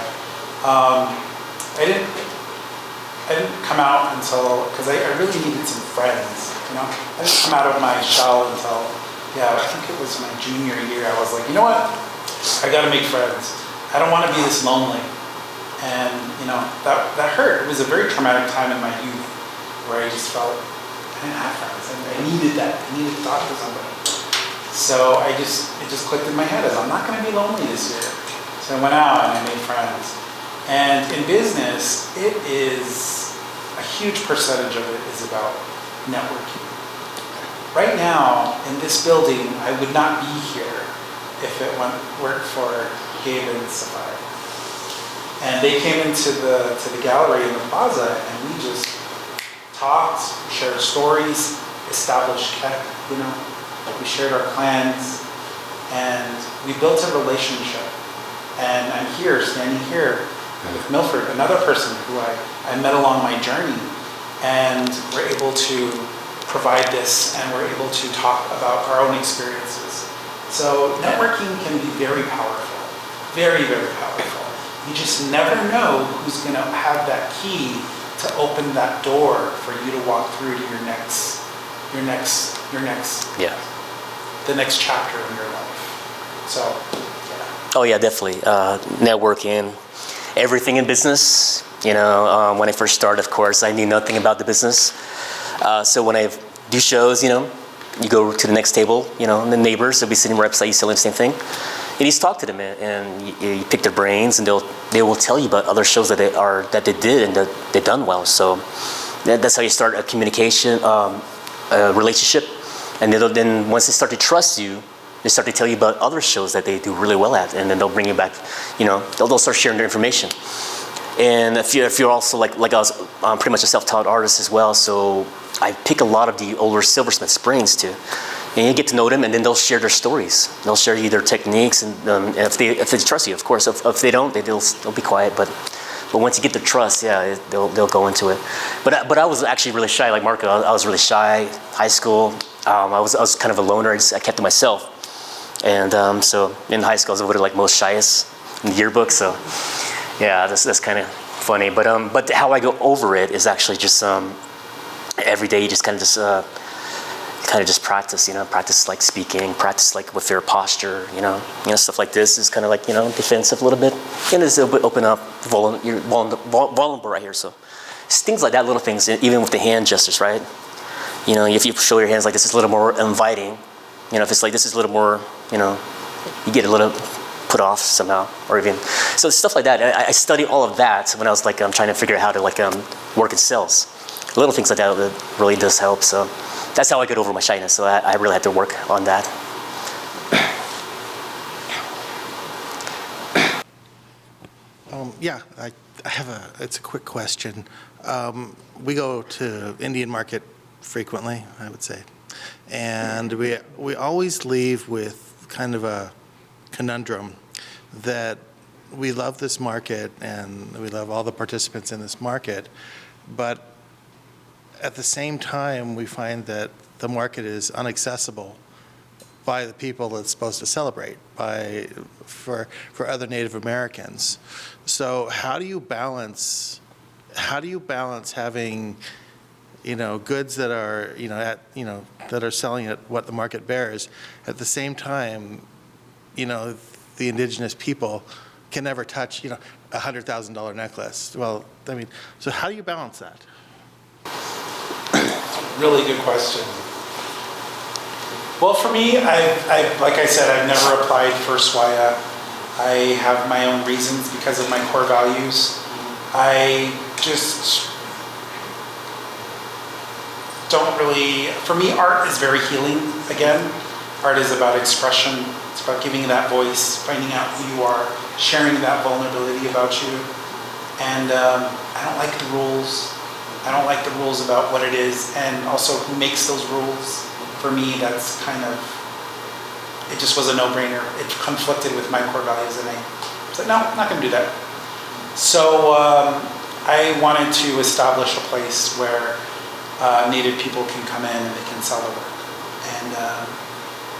I didn't come out until, because I really needed some friends, I didn't come out of my shell until, I think it was my junior year. I was like, you know what? I gotta make friends. I don't wanna be this lonely. And that hurt. It was a very traumatic time in my youth where I just felt I didn't have friends. And I needed that. I needed to talk to somebody. So it just clicked in my head as I'm not gonna be lonely this year. So I went out and I made friends. And in business, it is a huge percentage of it is about networking. Right now, in this building, I would not be here if it weren't for Gabe and Sapphire. And they came into the gallery in the plaza, and we just talked, shared stories, established, we shared our plans, and we built a relationship. And I'm here, standing here with Milford, another person who I met along my journey, and we're able to provide this, and we're able to talk about our own experiences. So networking can be very powerful, very, very powerful. You just never know who's gonna have that key to open that door for you to walk through to the next chapter in your life. So, Oh yeah, definitely. Networking, everything in business. When I first started, of course, I knew nothing about the business. So when I do shows, you go to the next table, and the neighbors will be sitting right beside you selling the same thing. And you just talk to them, and you pick their brains, and they will tell you about other shows that they did and that they've done well. So that's how you start a communication, a relationship. And then once they start to trust you, they start to tell you about other shows that they do really well at, and then they'll bring you back. They'll start sharing their information. And if you're also like I was pretty much a self-taught artist as well, so I pick a lot of the older silversmiths' brains too. And you get to know them, and then they'll share their stories. They'll share you their techniques, and if they trust you, of course. If they don't, they'll be quiet. But once you get the trust, yeah, they'll go into it. But I was actually really shy, like Marco. I was really shy. High school, I was kind of a loner. I kept to myself. And so in high school, I was voted like most shyest in the yearbook. So yeah, that's kind of funny. But how I go over it is actually just every day you just kind of just practice, practice like speaking, practice like with your posture, stuff like this is kind of like, defensive a little bit. And just open up, you're vulnerable right here. So it's things like that, little things, even with the hand gestures, right? If you show your hands like this, it's a little more inviting. If it's like this is a little more, you get a little put off somehow, or even, so stuff like that. I studied all of that when I was like trying to figure out how to like work in sales. Little things like that really does help. So that's how I get over my shyness. So I really had to work on that. Yeah, I have it's a quick question. We go to Indian market frequently, I would say. And we always leave with kind of a conundrum that we love this market and we love all the participants in this market, but at the same time, we find that the market is inaccessible by the people it's supposed to celebrate, for other Native Americans. So how do you balance having goods that are that are selling at what the market bears, at the same time, the indigenous people can never touch a $100,000 necklace. Well, I mean, so how do you balance that? Really good question. Well, for me, like I said, I've never applied for SWIA. I have my own reasons because of my core values. I just don't really, for me, art is very healing. Again, art is about expression. It's about giving that voice, finding out who you are, sharing that vulnerability about you. And I don't like the rules. I don't like the rules about what it is, and also who makes those rules. For me, that's kind of, it just was a no-brainer. It conflicted with my core values, and I was like, no, I'm not going to do that. So I wanted to establish a place where Native people can come in and they can sell the work. And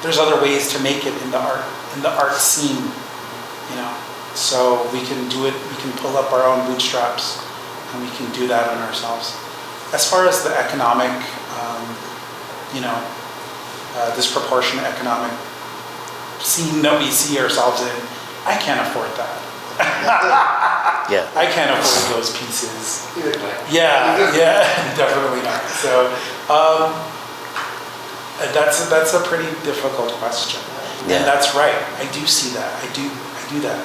there's other ways to make it in the art scene, So we can do it. We can pull up our own bootstraps, and we can do that on ourselves. As far as the economic, disproportionate economic scene that we see ourselves in, I can't afford that. Yeah. I can't afford those pieces. Yeah, definitely not. So that's a pretty difficult question. Yeah. And that's right. I do see that. I do that.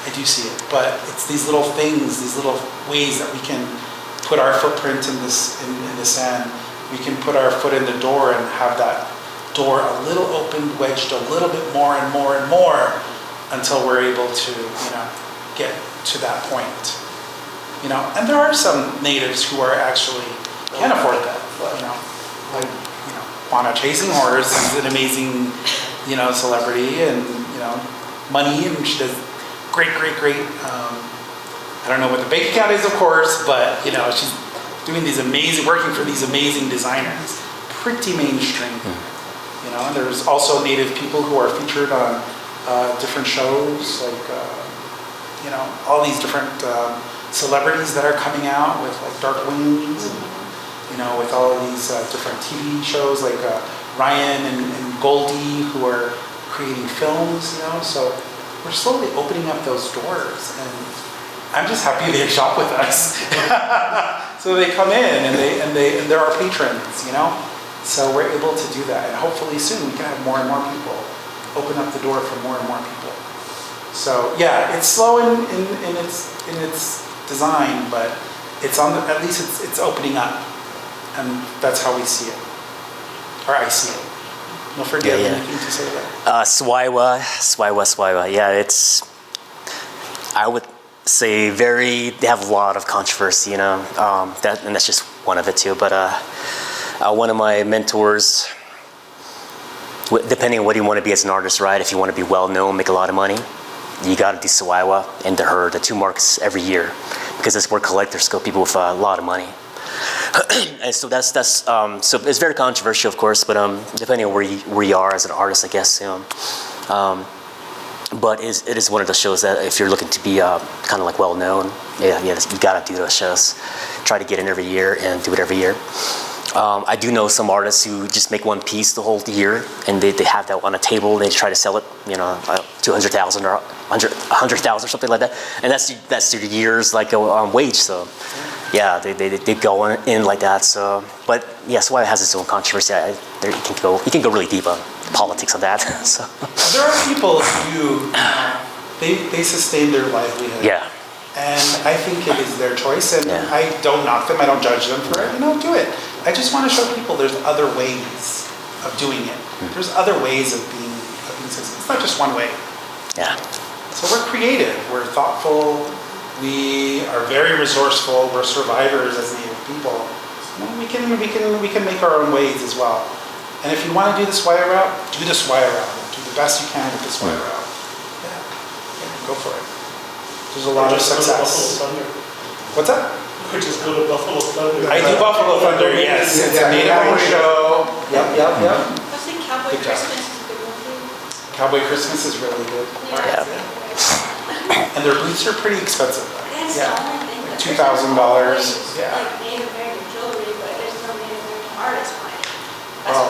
I do see it. But it's these little things, these little ways that we can put our footprint in the sand. We can put our foot in the door and have that door a little opened, wedged a little bit more and more and more until we're able to, get to that point. And there are some natives who are actually can't afford that. Like Juana Chasing Horse is an amazing, celebrity, and money, and she does great. I don't know what the bank account is, of course, but she's doing working for these amazing designers, pretty mainstream. And there's also Native people who are featured on different shows, like all these different celebrities that are coming out with like Dark Wings, and with all of these different TV shows like Ryan and Goldie, who are creating films. So we're slowly opening up those doors, and I'm just happy they shop with us. So they come in and they're our patrons, So we're able to do that, and hopefully soon we can have more and more people open up the door for more and more people. So yeah, it's slow in its design, but it's on the, at least it's opening up, and that's how we see it, or I see it. Milford, do you have anything to say to that? Swiwa. Yeah, it's, I would say they have a lot of controversy, and that's just one of it too. But one of my mentors, depending on what you want to be as an artist, right? If you want to be well known, make a lot of money, you got to do Swiwa and the two markets every year, because it's where collectors go, people with a lot of money. And so that's so it's very controversial, of course, but depending on where you are as an artist, I guess. But it is one of those shows that if you're looking to be kind of like well known, yeah, you gotta do those shows. Try to get in every year and do it every year. I do know some artists who just make one piece the whole year, and they have that on a table, and they try to sell it, 200,000 or 100,000 or something like that, and that's their year's like wage. So yeah, they go in like that. So, but yeah, Swiwa has its own controversy. You can go really deep on politics on that. So there are people who they sustain their livelihood. yeah. And I think it is their choice, and Yeah. I don't knock them, I don't judge them for it, do it. I just want to show people there's other ways of doing it. There's other ways of being successful. It's not just one way. Yeah. So we're creative, we're thoughtful, we are very resourceful, we're survivors as Native people. We can make our own ways as well. And if you want to do the Swiwa route, do the Swiwa route. Do the best you can with the Swiwa route. Yeah, go for it. There's a lot of success. What's that? We just go to Buffalo Thunder. I do Buffalo Thunder, yes. It's a native-owned show. Yep. I think Cowboy Good job. Christmas is a good one too. Cowboy Christmas is really good. Yeah. And their boots are pretty expensive. That's the only thing. Like, $2,000. Yeah. Like Native American jewelry, but there's no Native American artist buying it. Well,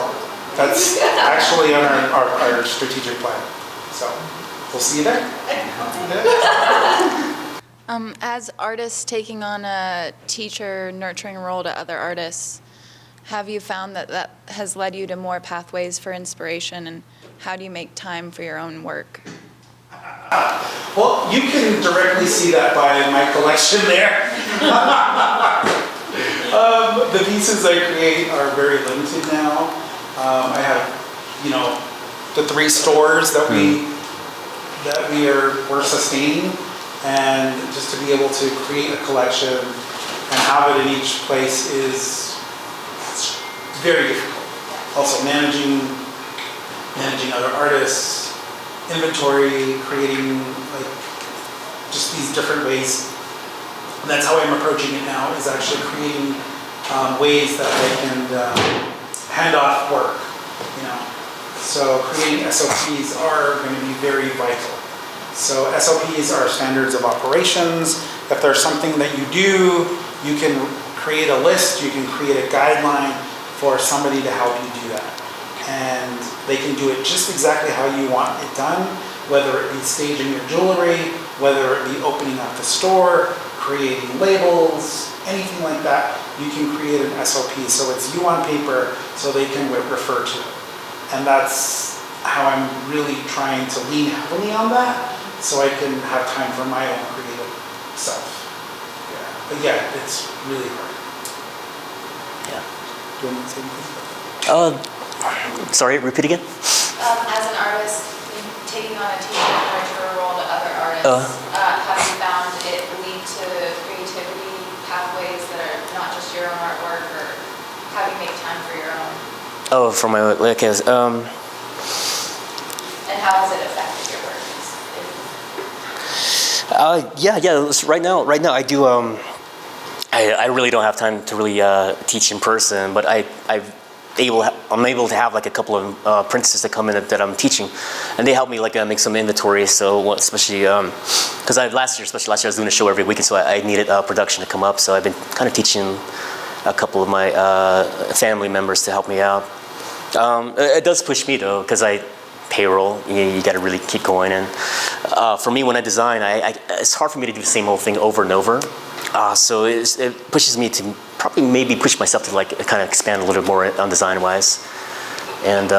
that's actually on our strategic plan. So we'll see you there. As artists taking on a teacher nurturing role to other artists, have you found that has led you to more pathways for inspiration, and how do you make time for your own work? Well, you can directly see that by my collection there. The pieces I create are very limited now. I have, the 3 stores that we're sustaining, and just to be able to create a collection and have it in each place is very difficult. Also managing other artists, inventory, creating just these different ways. And that's how I'm approaching it now, is actually creating ways that I can hand off work. So creating SOPs are going to be very vital. So SOPs are standards of operations. If there's something that you do, you can create a list, you can create a guideline for somebody to help you do that. And they can do it just exactly how you want it done, whether it be staging your jewelry, whether it be opening up the store, creating labels, anything like that. You can create an SOP so it's you on paper so they can refer to it. And that's how I'm really trying to lean heavily on that, so I can have time for my own creative self. Yeah. But yeah, it's really hard. Yeah. Do you want to say anything? Sorry, repeat again? As an artist, taking on a teacher nurturer role to other artists, have you found it lead to creativity pathways that are not just your own artwork, or how do you make time for your own? Oh, for my work, yes. And how has it affected your work? Right now I do. I really don't have time to really teach in person, but I'm able to have like a couple of apprentices that come in that I'm teaching, and they help me make some inventory. So especially because last year I was doing a show every weekend, so I needed production to come up. So I've been kind of teaching a couple of my family members to help me out. It does push me though, because payroll, you got to really keep going. And for me, when I design, it's hard for me to do the same old thing over and over. So it pushes me to probably maybe push myself to like kind of expand a little more on design-wise. And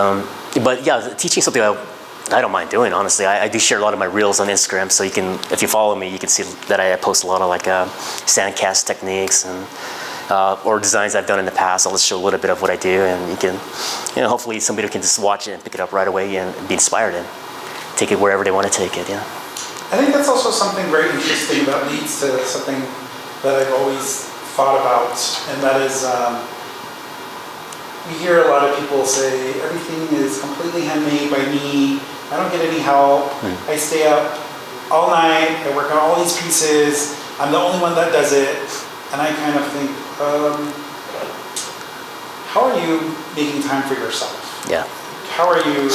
but yeah, teaching something I don't mind doing, honestly. I do share a lot of my reels on Instagram, so you can, if you follow me, you can see that I post a lot of like sand cast techniques and or designs I've done in the past. I'll just show a little bit of what I do, and you can, hopefully somebody can just watch it and pick it up right away and be inspired and take it wherever they want to take it. Yeah. I think that's also something very interesting that leads to something that I've always thought about, and that is we hear a lot of people say everything is completely handmade by me. I don't get any help. I stay up all night. I work on all these pieces. I'm the only one that does it. And I kind of think, how are you making time for yourself? Yeah. How are you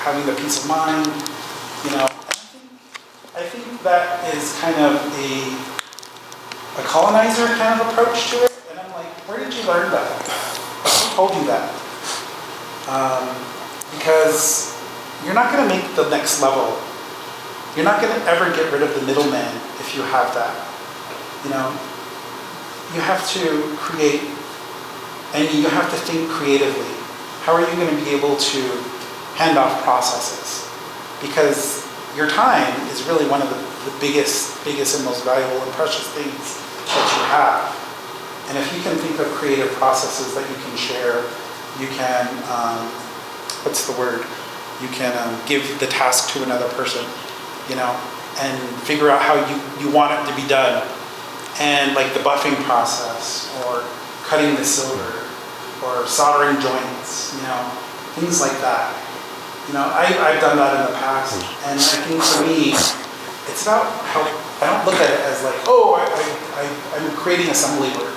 having the peace of mind? I think that is kind of a colonizer kind of approach to it. And I'm like, where did you learn that? Who told you that? Because you're not going to make the next level. You're not going to ever get rid of the middleman if you have that. You have to create, and you have to think creatively. How are you going to be able to hand off processes? Because your time is really one of the biggest and most valuable and precious things that you have. And if you can think of creative processes that you can share, you can, what's the word? You can give the task to another person, and figure out how you want it to be done. And like the buffing process, or cutting the silver, or soldering joints, things like that. I've done that in the past, and I think for me, it's about how, I don't look at it as like, oh, I'm creating assembly work,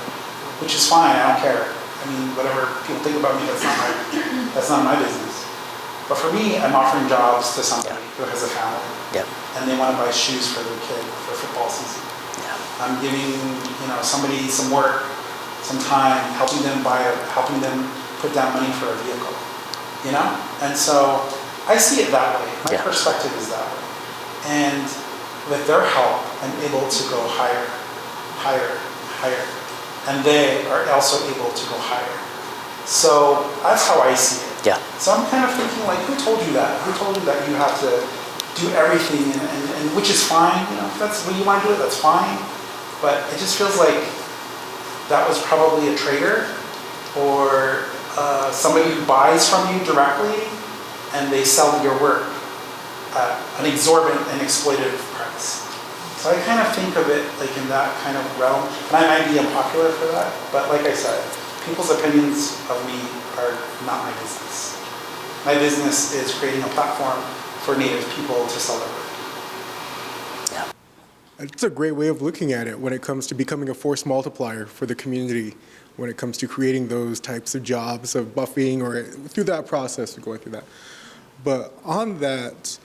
which is fine, I don't care. I mean, whatever people think about me, that's not my business. But for me, I'm offering jobs to somebody who has a family, and they want to buy shoes for their kid for football season. I'm giving somebody some work, some time, helping them put down money for a vehicle, And so I see it that way. My perspective is that way. And with their help, I'm able to go higher, higher, higher. And they are also able to go higher. So that's how I see it. Yeah. So I'm kind of thinking like, who told you that? Who told you that you have to do everything, and which is fine, if that's what you want to do, that's fine. But it just feels like that was probably a trader or somebody who buys from you directly, and they sell your work at an exorbitant and exploitative price. So I kind of think of it like in that kind of realm, and I might be unpopular for that, but like I said, people's opinions of me are not my business. My business is creating a platform for Native people to sell their work. It's a great way of looking at it when it comes to becoming a force multiplier for the community, when it comes to creating those types of jobs of buffing or through that process of going through that. But on that,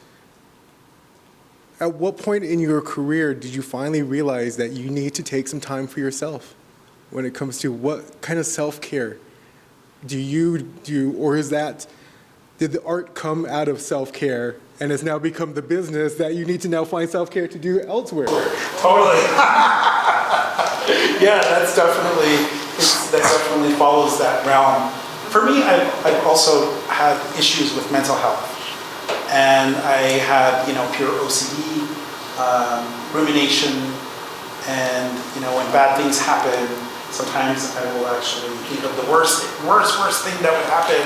at what point in your career did you finally realize that you need to take some time for yourself when it comes to what kind of self-care do you do, or did the art come out of self-care and has now become the business that you need to now find self-care to do elsewhere? Totally. Yeah, that definitely follows that realm. For me, I've also had issues with mental health. And I had, pure OCD, rumination, and, when bad things happen, sometimes I will actually think of the worst thing that would happen,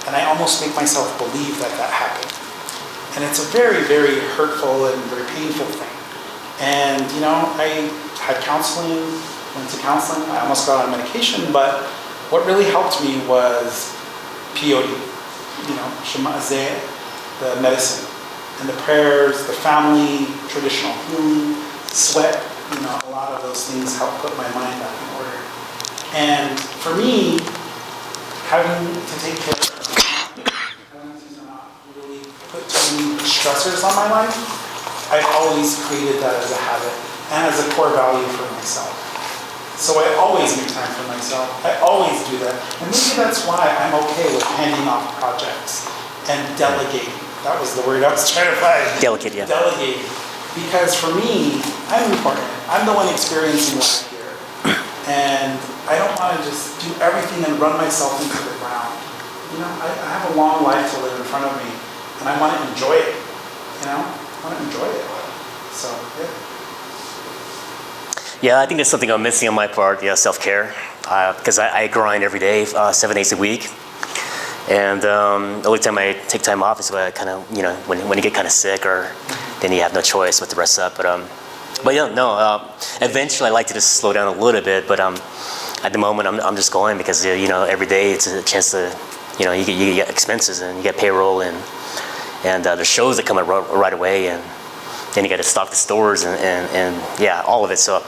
and I almost make myself believe that happened. And it's a very, very hurtful and very painful thing. And, I had counseling, went to counseling, I almost got on medication, but what really helped me was peyote, Shema Azeh, the medicine, and the prayers, the family, traditional healing, sweat, a lot of those things help put my mind back in order. And for me, having to take care of having to not really put too many stressors on my life, I've always created that as a habit and as a core value for myself. So I always make time for myself. I always do that. And maybe that's why I'm okay with handing off projects and delegating. That was the word I was trying to find. Delegate, yeah. Delegating. Because for me, I'm important. I'm the one experiencing what I hear. And I don't want to just do everything and run myself into the ground. You know, I have a long life to live in front of me, and I want to enjoy it. You know, I want to enjoy it. So, yeah. Yeah, I think that's something I'm missing on my part, self-care. Because I grind every day, 7 days a week. And the only time I take time off is when I kind of, when you get kind of sick, or then you have no choice but to rest up. But yeah, no, eventually I like to just slow down a little bit, but at the moment I'm just going because, every day it's a chance to, you get expenses and you get payroll and there's shows that come out right away, and then you got to stock the stores and yeah, all of it. So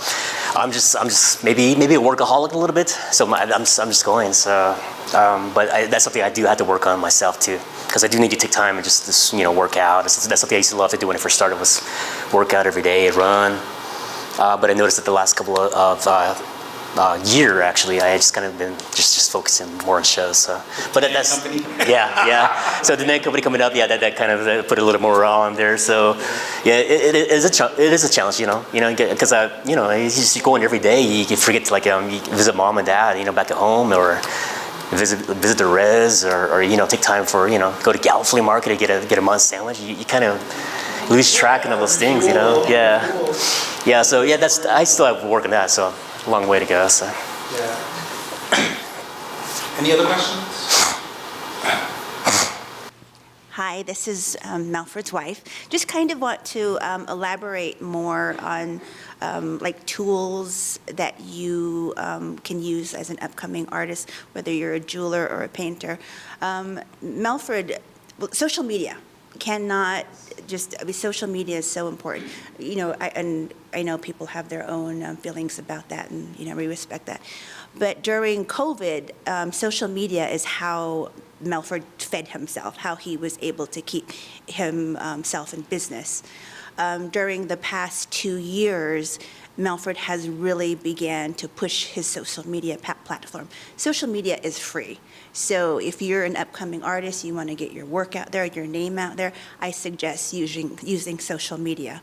I'm just maybe a workaholic a little bit. So I'm just going. So, but that's something I do have to work on myself too, because I do need to take time and just work out. That's something I used to love to do when I first started, was work out every day, run. But I noticed that the last couple of year, actually, I just kind of been just focusing more on shows. So, but that's yeah. So the Dineh and Company coming up, yeah, that kind of put a little more on there. So yeah, it is a challenge, because you just going every day, you can forget to you visit mom and dad, back at home, or visit the res, or take time for go to Gallup Flea Market and get a munch sandwich. You kind of lose track of those things, Yeah. So yeah, I still have work on that. So. Long way to go. So. Yeah. Any other questions? Hi, this is Milford's wife. Just kind of want to elaborate more on tools that you can use as an upcoming artist, whether you're a jeweler or a painter. Milford, social media cannot social media is so important. I know people have their own feelings about that, and we respect that. But during COVID, social media is how Milford fed himself, how he was able to keep himself in business. During the past 2 years, Milford has really began to push his social media platform. Social media is free. So if you're an upcoming artist, you want to get your work out there, your name out there, I suggest using social media.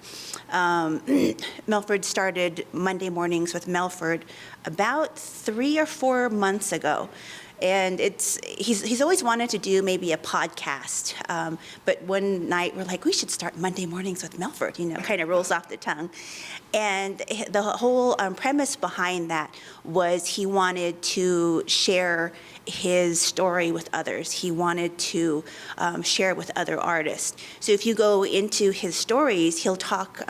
Milford started Monday Mornings with Milford about 3 or 4 months ago. And he's always wanted to do maybe a podcast, but one night we're like, we should start Monday Mornings with Milford, kind of rolls off the tongue. And the whole premise behind that was he wanted to share his story with others. He wanted to share it with other artists. So if you go into his stories, he'll talk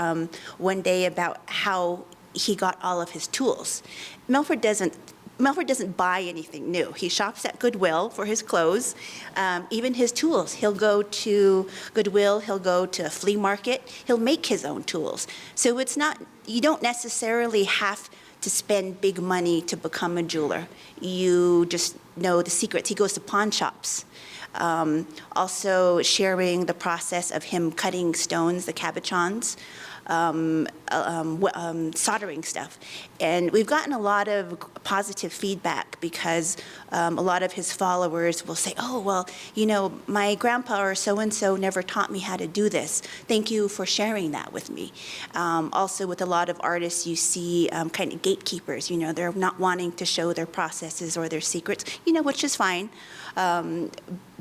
one day about how he got all of his tools. Milford doesn't buy anything new. He shops at Goodwill for his clothes, even his tools. He'll go to Goodwill, he'll go to a flea market, he'll make his own tools. So you don't necessarily have to spend big money to become a jeweler. You just know the secrets. He goes to pawn shops. Also sharing the process of him cutting stones, the cabochons, soldering stuff. And we've gotten a lot of positive feedback because a lot of his followers will say, oh, well, my grandpa or so-and-so never taught me how to do this. Thank you for sharing that with me. Also with a lot of artists, you see kind of gatekeepers, they're not wanting to show their processes or their secrets, which is fine.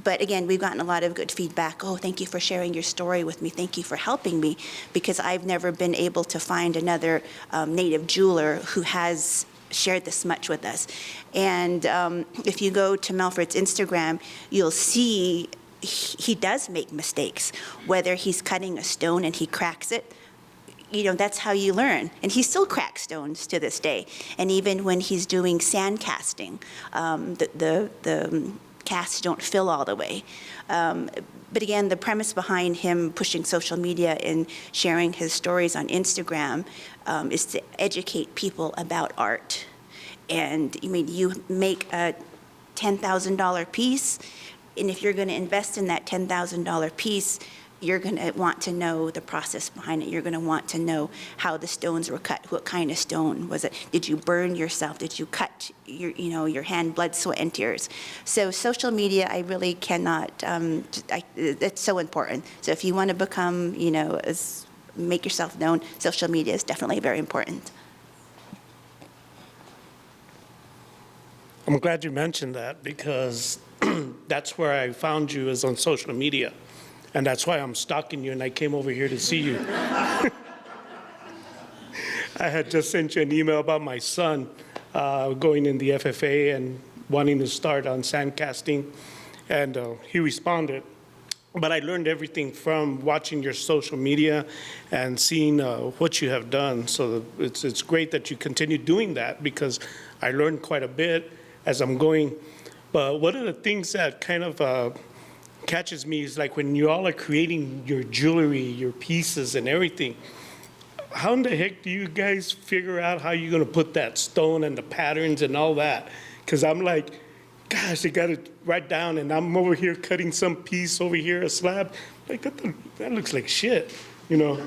But again, we've gotten a lot of good feedback. Oh, thank you for sharing your story with me. Thank you for helping me, because I've never been able to find another native jeweler who has shared this much with us. And if you go to Milford's Instagram, you'll see he does make mistakes, whether he's cutting a stone and he cracks it. That's how you learn. And he still cracks stones to this day. And even when he's doing sand casting, the casts don't fill all the way. But again, the premise behind him pushing social media and sharing his stories on Instagram is to educate people about art. And you make a $10,000 piece, and if you're going to invest in that $10,000 piece, you're going to want to know the process behind it. You're going to want to know how the stones were cut. What kind of stone was it? Did you burn yourself? Did you cut your hand, blood, sweat, and tears? So social media, I really cannot. It's so important. So if you want to become, make yourself known, social media is definitely very important. I'm glad you mentioned that because that's where I found you is on social media. And that's why I'm stalking you and I came over here to see you. I had just sent you an email about my son going in the FFA and wanting to start on sand casting. And he responded. But I learned everything from watching your social media and seeing what you have done. So it's great that you continue doing that because I learned quite a bit as I'm going. But one of the things that kind of catches me is like when you all are creating your jewelry, your pieces and everything, how in the heck do you guys figure out how you're going to put that stone and the patterns and all that? Because I'm like, gosh, I got it right down, and I'm over here cutting some piece over here, a slab. Like, that looks like shit, you know?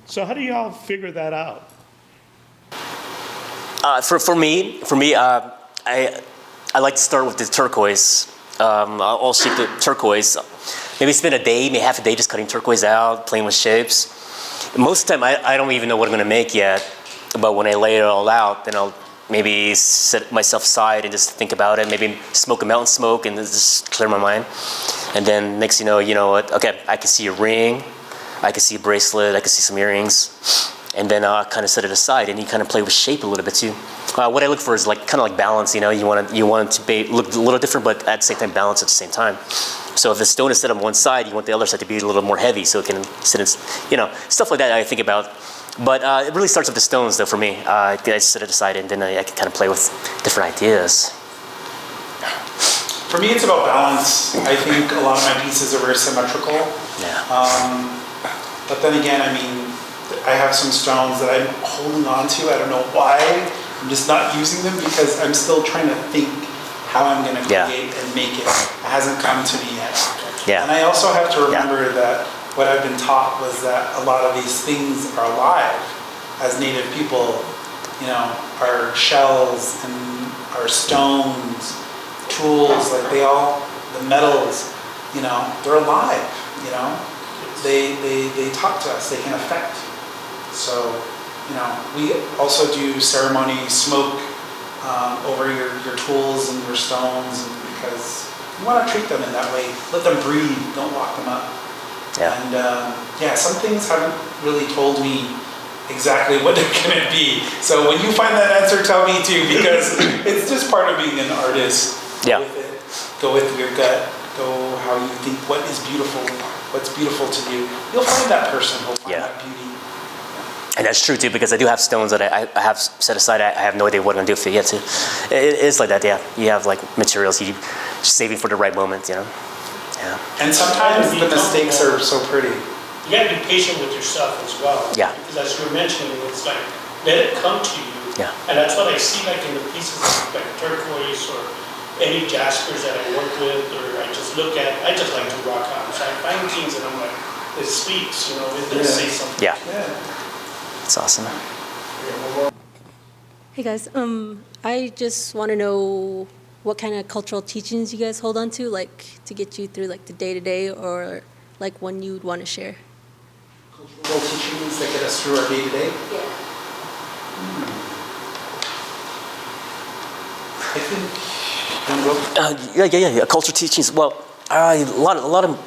So how do y'all figure that out? For me, I like to start with the turquoise. I'll shape the turquoise. Maybe spend a day, maybe half a day just cutting turquoise out, playing with shapes. Most of the time, I don't even know what I'm gonna make yet, but when I lay it all out, then I'll maybe set myself aside and just think about it, maybe smoke a mountain smoke and just clear my mind. And then next you know what, okay, I can see a ring, I can see a bracelet, I can see some earrings, and then I'll kind of set it aside and you kind of play with shape a little bit too. What I look for is like kind of like balance, you know, you want it to look a little different, but at the same time balance at the same time. So if the stone is set on one side, you want the other side to be a little more heavy so it can sit in, you know, stuff like that I think about. But it really starts with the stones, though, for me. I set it aside, and then I can kind of play with different ideas. For me, it's about balance. I think a lot of my pieces are very symmetrical. Yeah. But then again, I mean, I have some stones that I'm holding on to. I don't know why. I'm just not using them because I'm still trying to think how I'm going to create and make it. It hasn't come to me yet. Yeah. And I also have to remember that what I've been taught was that a lot of these things are alive. As Native people, you know, our shells and our stones, tools, like the metals, you know, they're alive, you know. They talk to us, they can affect. So, you know, we also do ceremony, smoke over your tools and your stones, and because you want to treat them in that way. Let them breathe, don't lock them up. Yeah. And some things haven't really told me exactly what they're going to be. So when you find that answer, tell me too, because it's just part of being an artist. Yeah. Go with it. Go with your gut. Go how you think. What is beautiful? What's beautiful to you? You'll find that person who'll find that beauty. And that's true too, because I do have stones that I have set aside. I have no idea what I'm gonna do with it yet too. It is like that, yeah. You have like materials you just saving for the right moment, you know. Yeah. And sometimes the mistakes are so pretty. You gotta be patient with yourself as well. Yeah. Because as you were mentioning, it's like, let it come to you. Yeah. And that's what I see like in the pieces like turquoise or any jaspers that I work with, or I just look at, I just like to rock out. So I find things and I'm like, it speaks, you know, it does say something. Yeah. It's awesome. Hey guys, I just want to know what kind of cultural teachings you guys hold on to, like to get you through like the day-to-day, or like one you'd want to share. Cultural teachings that get us through our day-to-day? Yeah. I think, yeah. Cultural teachings. Well, a lot of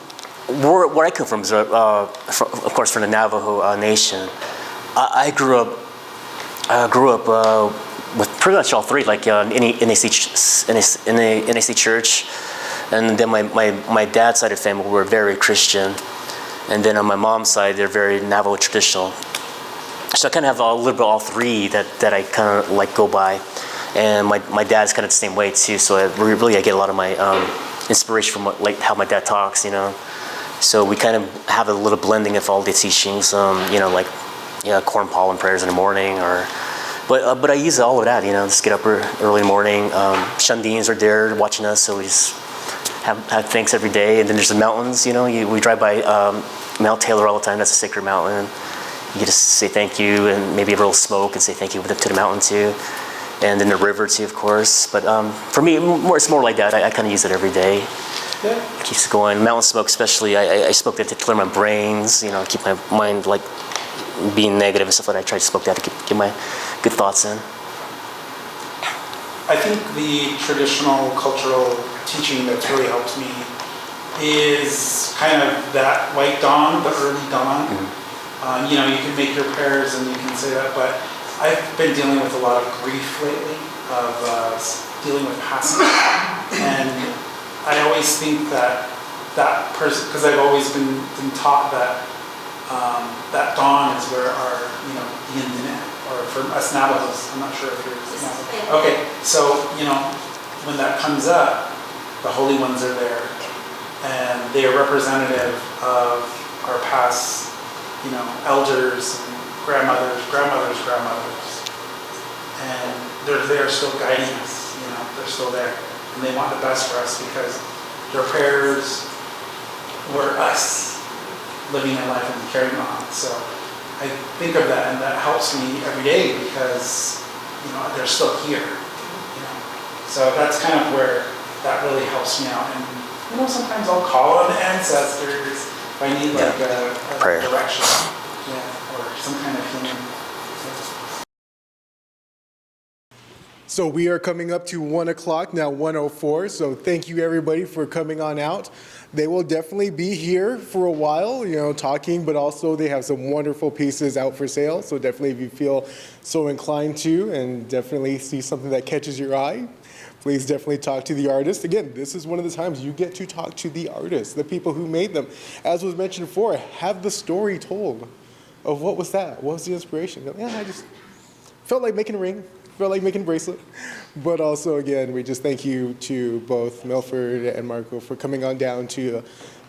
where I come from is, of course, from the Navajo Nation. I grew up with pretty much all three, like NAC church, and then my dad's side of the family were very Christian, and then on my mom's side they're very Navajo traditional. So I kind of have a little bit of all three that I kind of like go by, and my dad's kind of the same way too. So I get a lot of my inspiration from like how my dad talks, you know. So we kind of have a little blending of all the teachings, you know, like corn pollen prayers in the morning, but I use all of that, you know. Just get up early in the morning. Shundines are there watching us, so we just have thanks every day. And then there's the mountains, you know. We drive by Mount Taylor all the time. That's a sacred mountain. You get to say thank you, and maybe a little smoke and say thank you to the mountain too. And then the river too, of course. But for me, it's more like that. I kind of use it every day. Yeah. It keeps it going. Mountain smoke, especially. I smoke that to clear my brains. You know, keep my mind like being negative and stuff like that. I try to smoke that to get my good thoughts in. I think the traditional cultural teaching that's really helped me is kind of that white dawn, the early dawn. You know, you can make your prayers and you can say that, but I've been dealing with a lot of grief lately, of dealing with passing. And I always think that that person, because I've always been taught that that dawn is where our, you know, the Dineh, or for us Navajos, I'm not sure if you're Navajo. Okay, so, you know, when that comes up, the holy ones are there, and they are representative of our past, you know, elders, and grandmothers, and they're there still guiding us, you know, they're still there, and they want the best for us because their prayers were us living a life and carrying on. So I think of that, and that helps me every day because, you know, they're still here, you know. So that's kind of where that really helps me out. And, you know, sometimes I'll call on the ancestors if I need like a prayer, direction, or some kind of healing. So we are coming up to 1 o'clock, now 1:04, so thank you everybody for coming on out. They will definitely be here for a while, you know, talking, but also they have some wonderful pieces out for sale, so definitely if you feel so inclined to and definitely see something that catches your eye, please definitely talk to the artist. Again, this is one of the times you get to talk to the artists, the people who made them. As was mentioned before, have the story told of what was that? What was the inspiration? Yeah, I just felt like making a ring. Felt like making a bracelet. But also, again, we just thank you to both Milford and Marco for coming on down to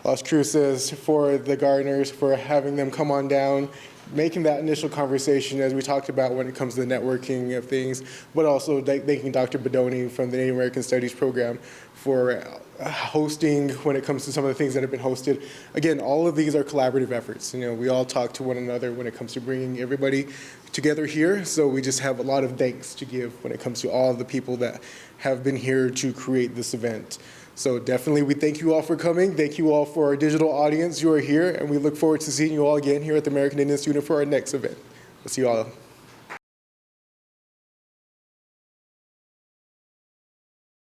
Las Cruces, for the gardeners, for having them come on down, making that initial conversation as we talked about when it comes to the networking of things, but also thanking Dr. Bedoni from the Native American Studies program for hosting when it comes to some of the things that have been hosted. Again, all of these are collaborative efforts. You know, we all talk to one another when it comes to bringing everybody together here, so we just have a lot of thanks to give when it comes to all of the people that have been here to create this event. So definitely we thank you all for coming. Thank you all for our digital audience who are here, and we look forward to seeing you all again here at the American Indian Student for our next event. We'll see you all.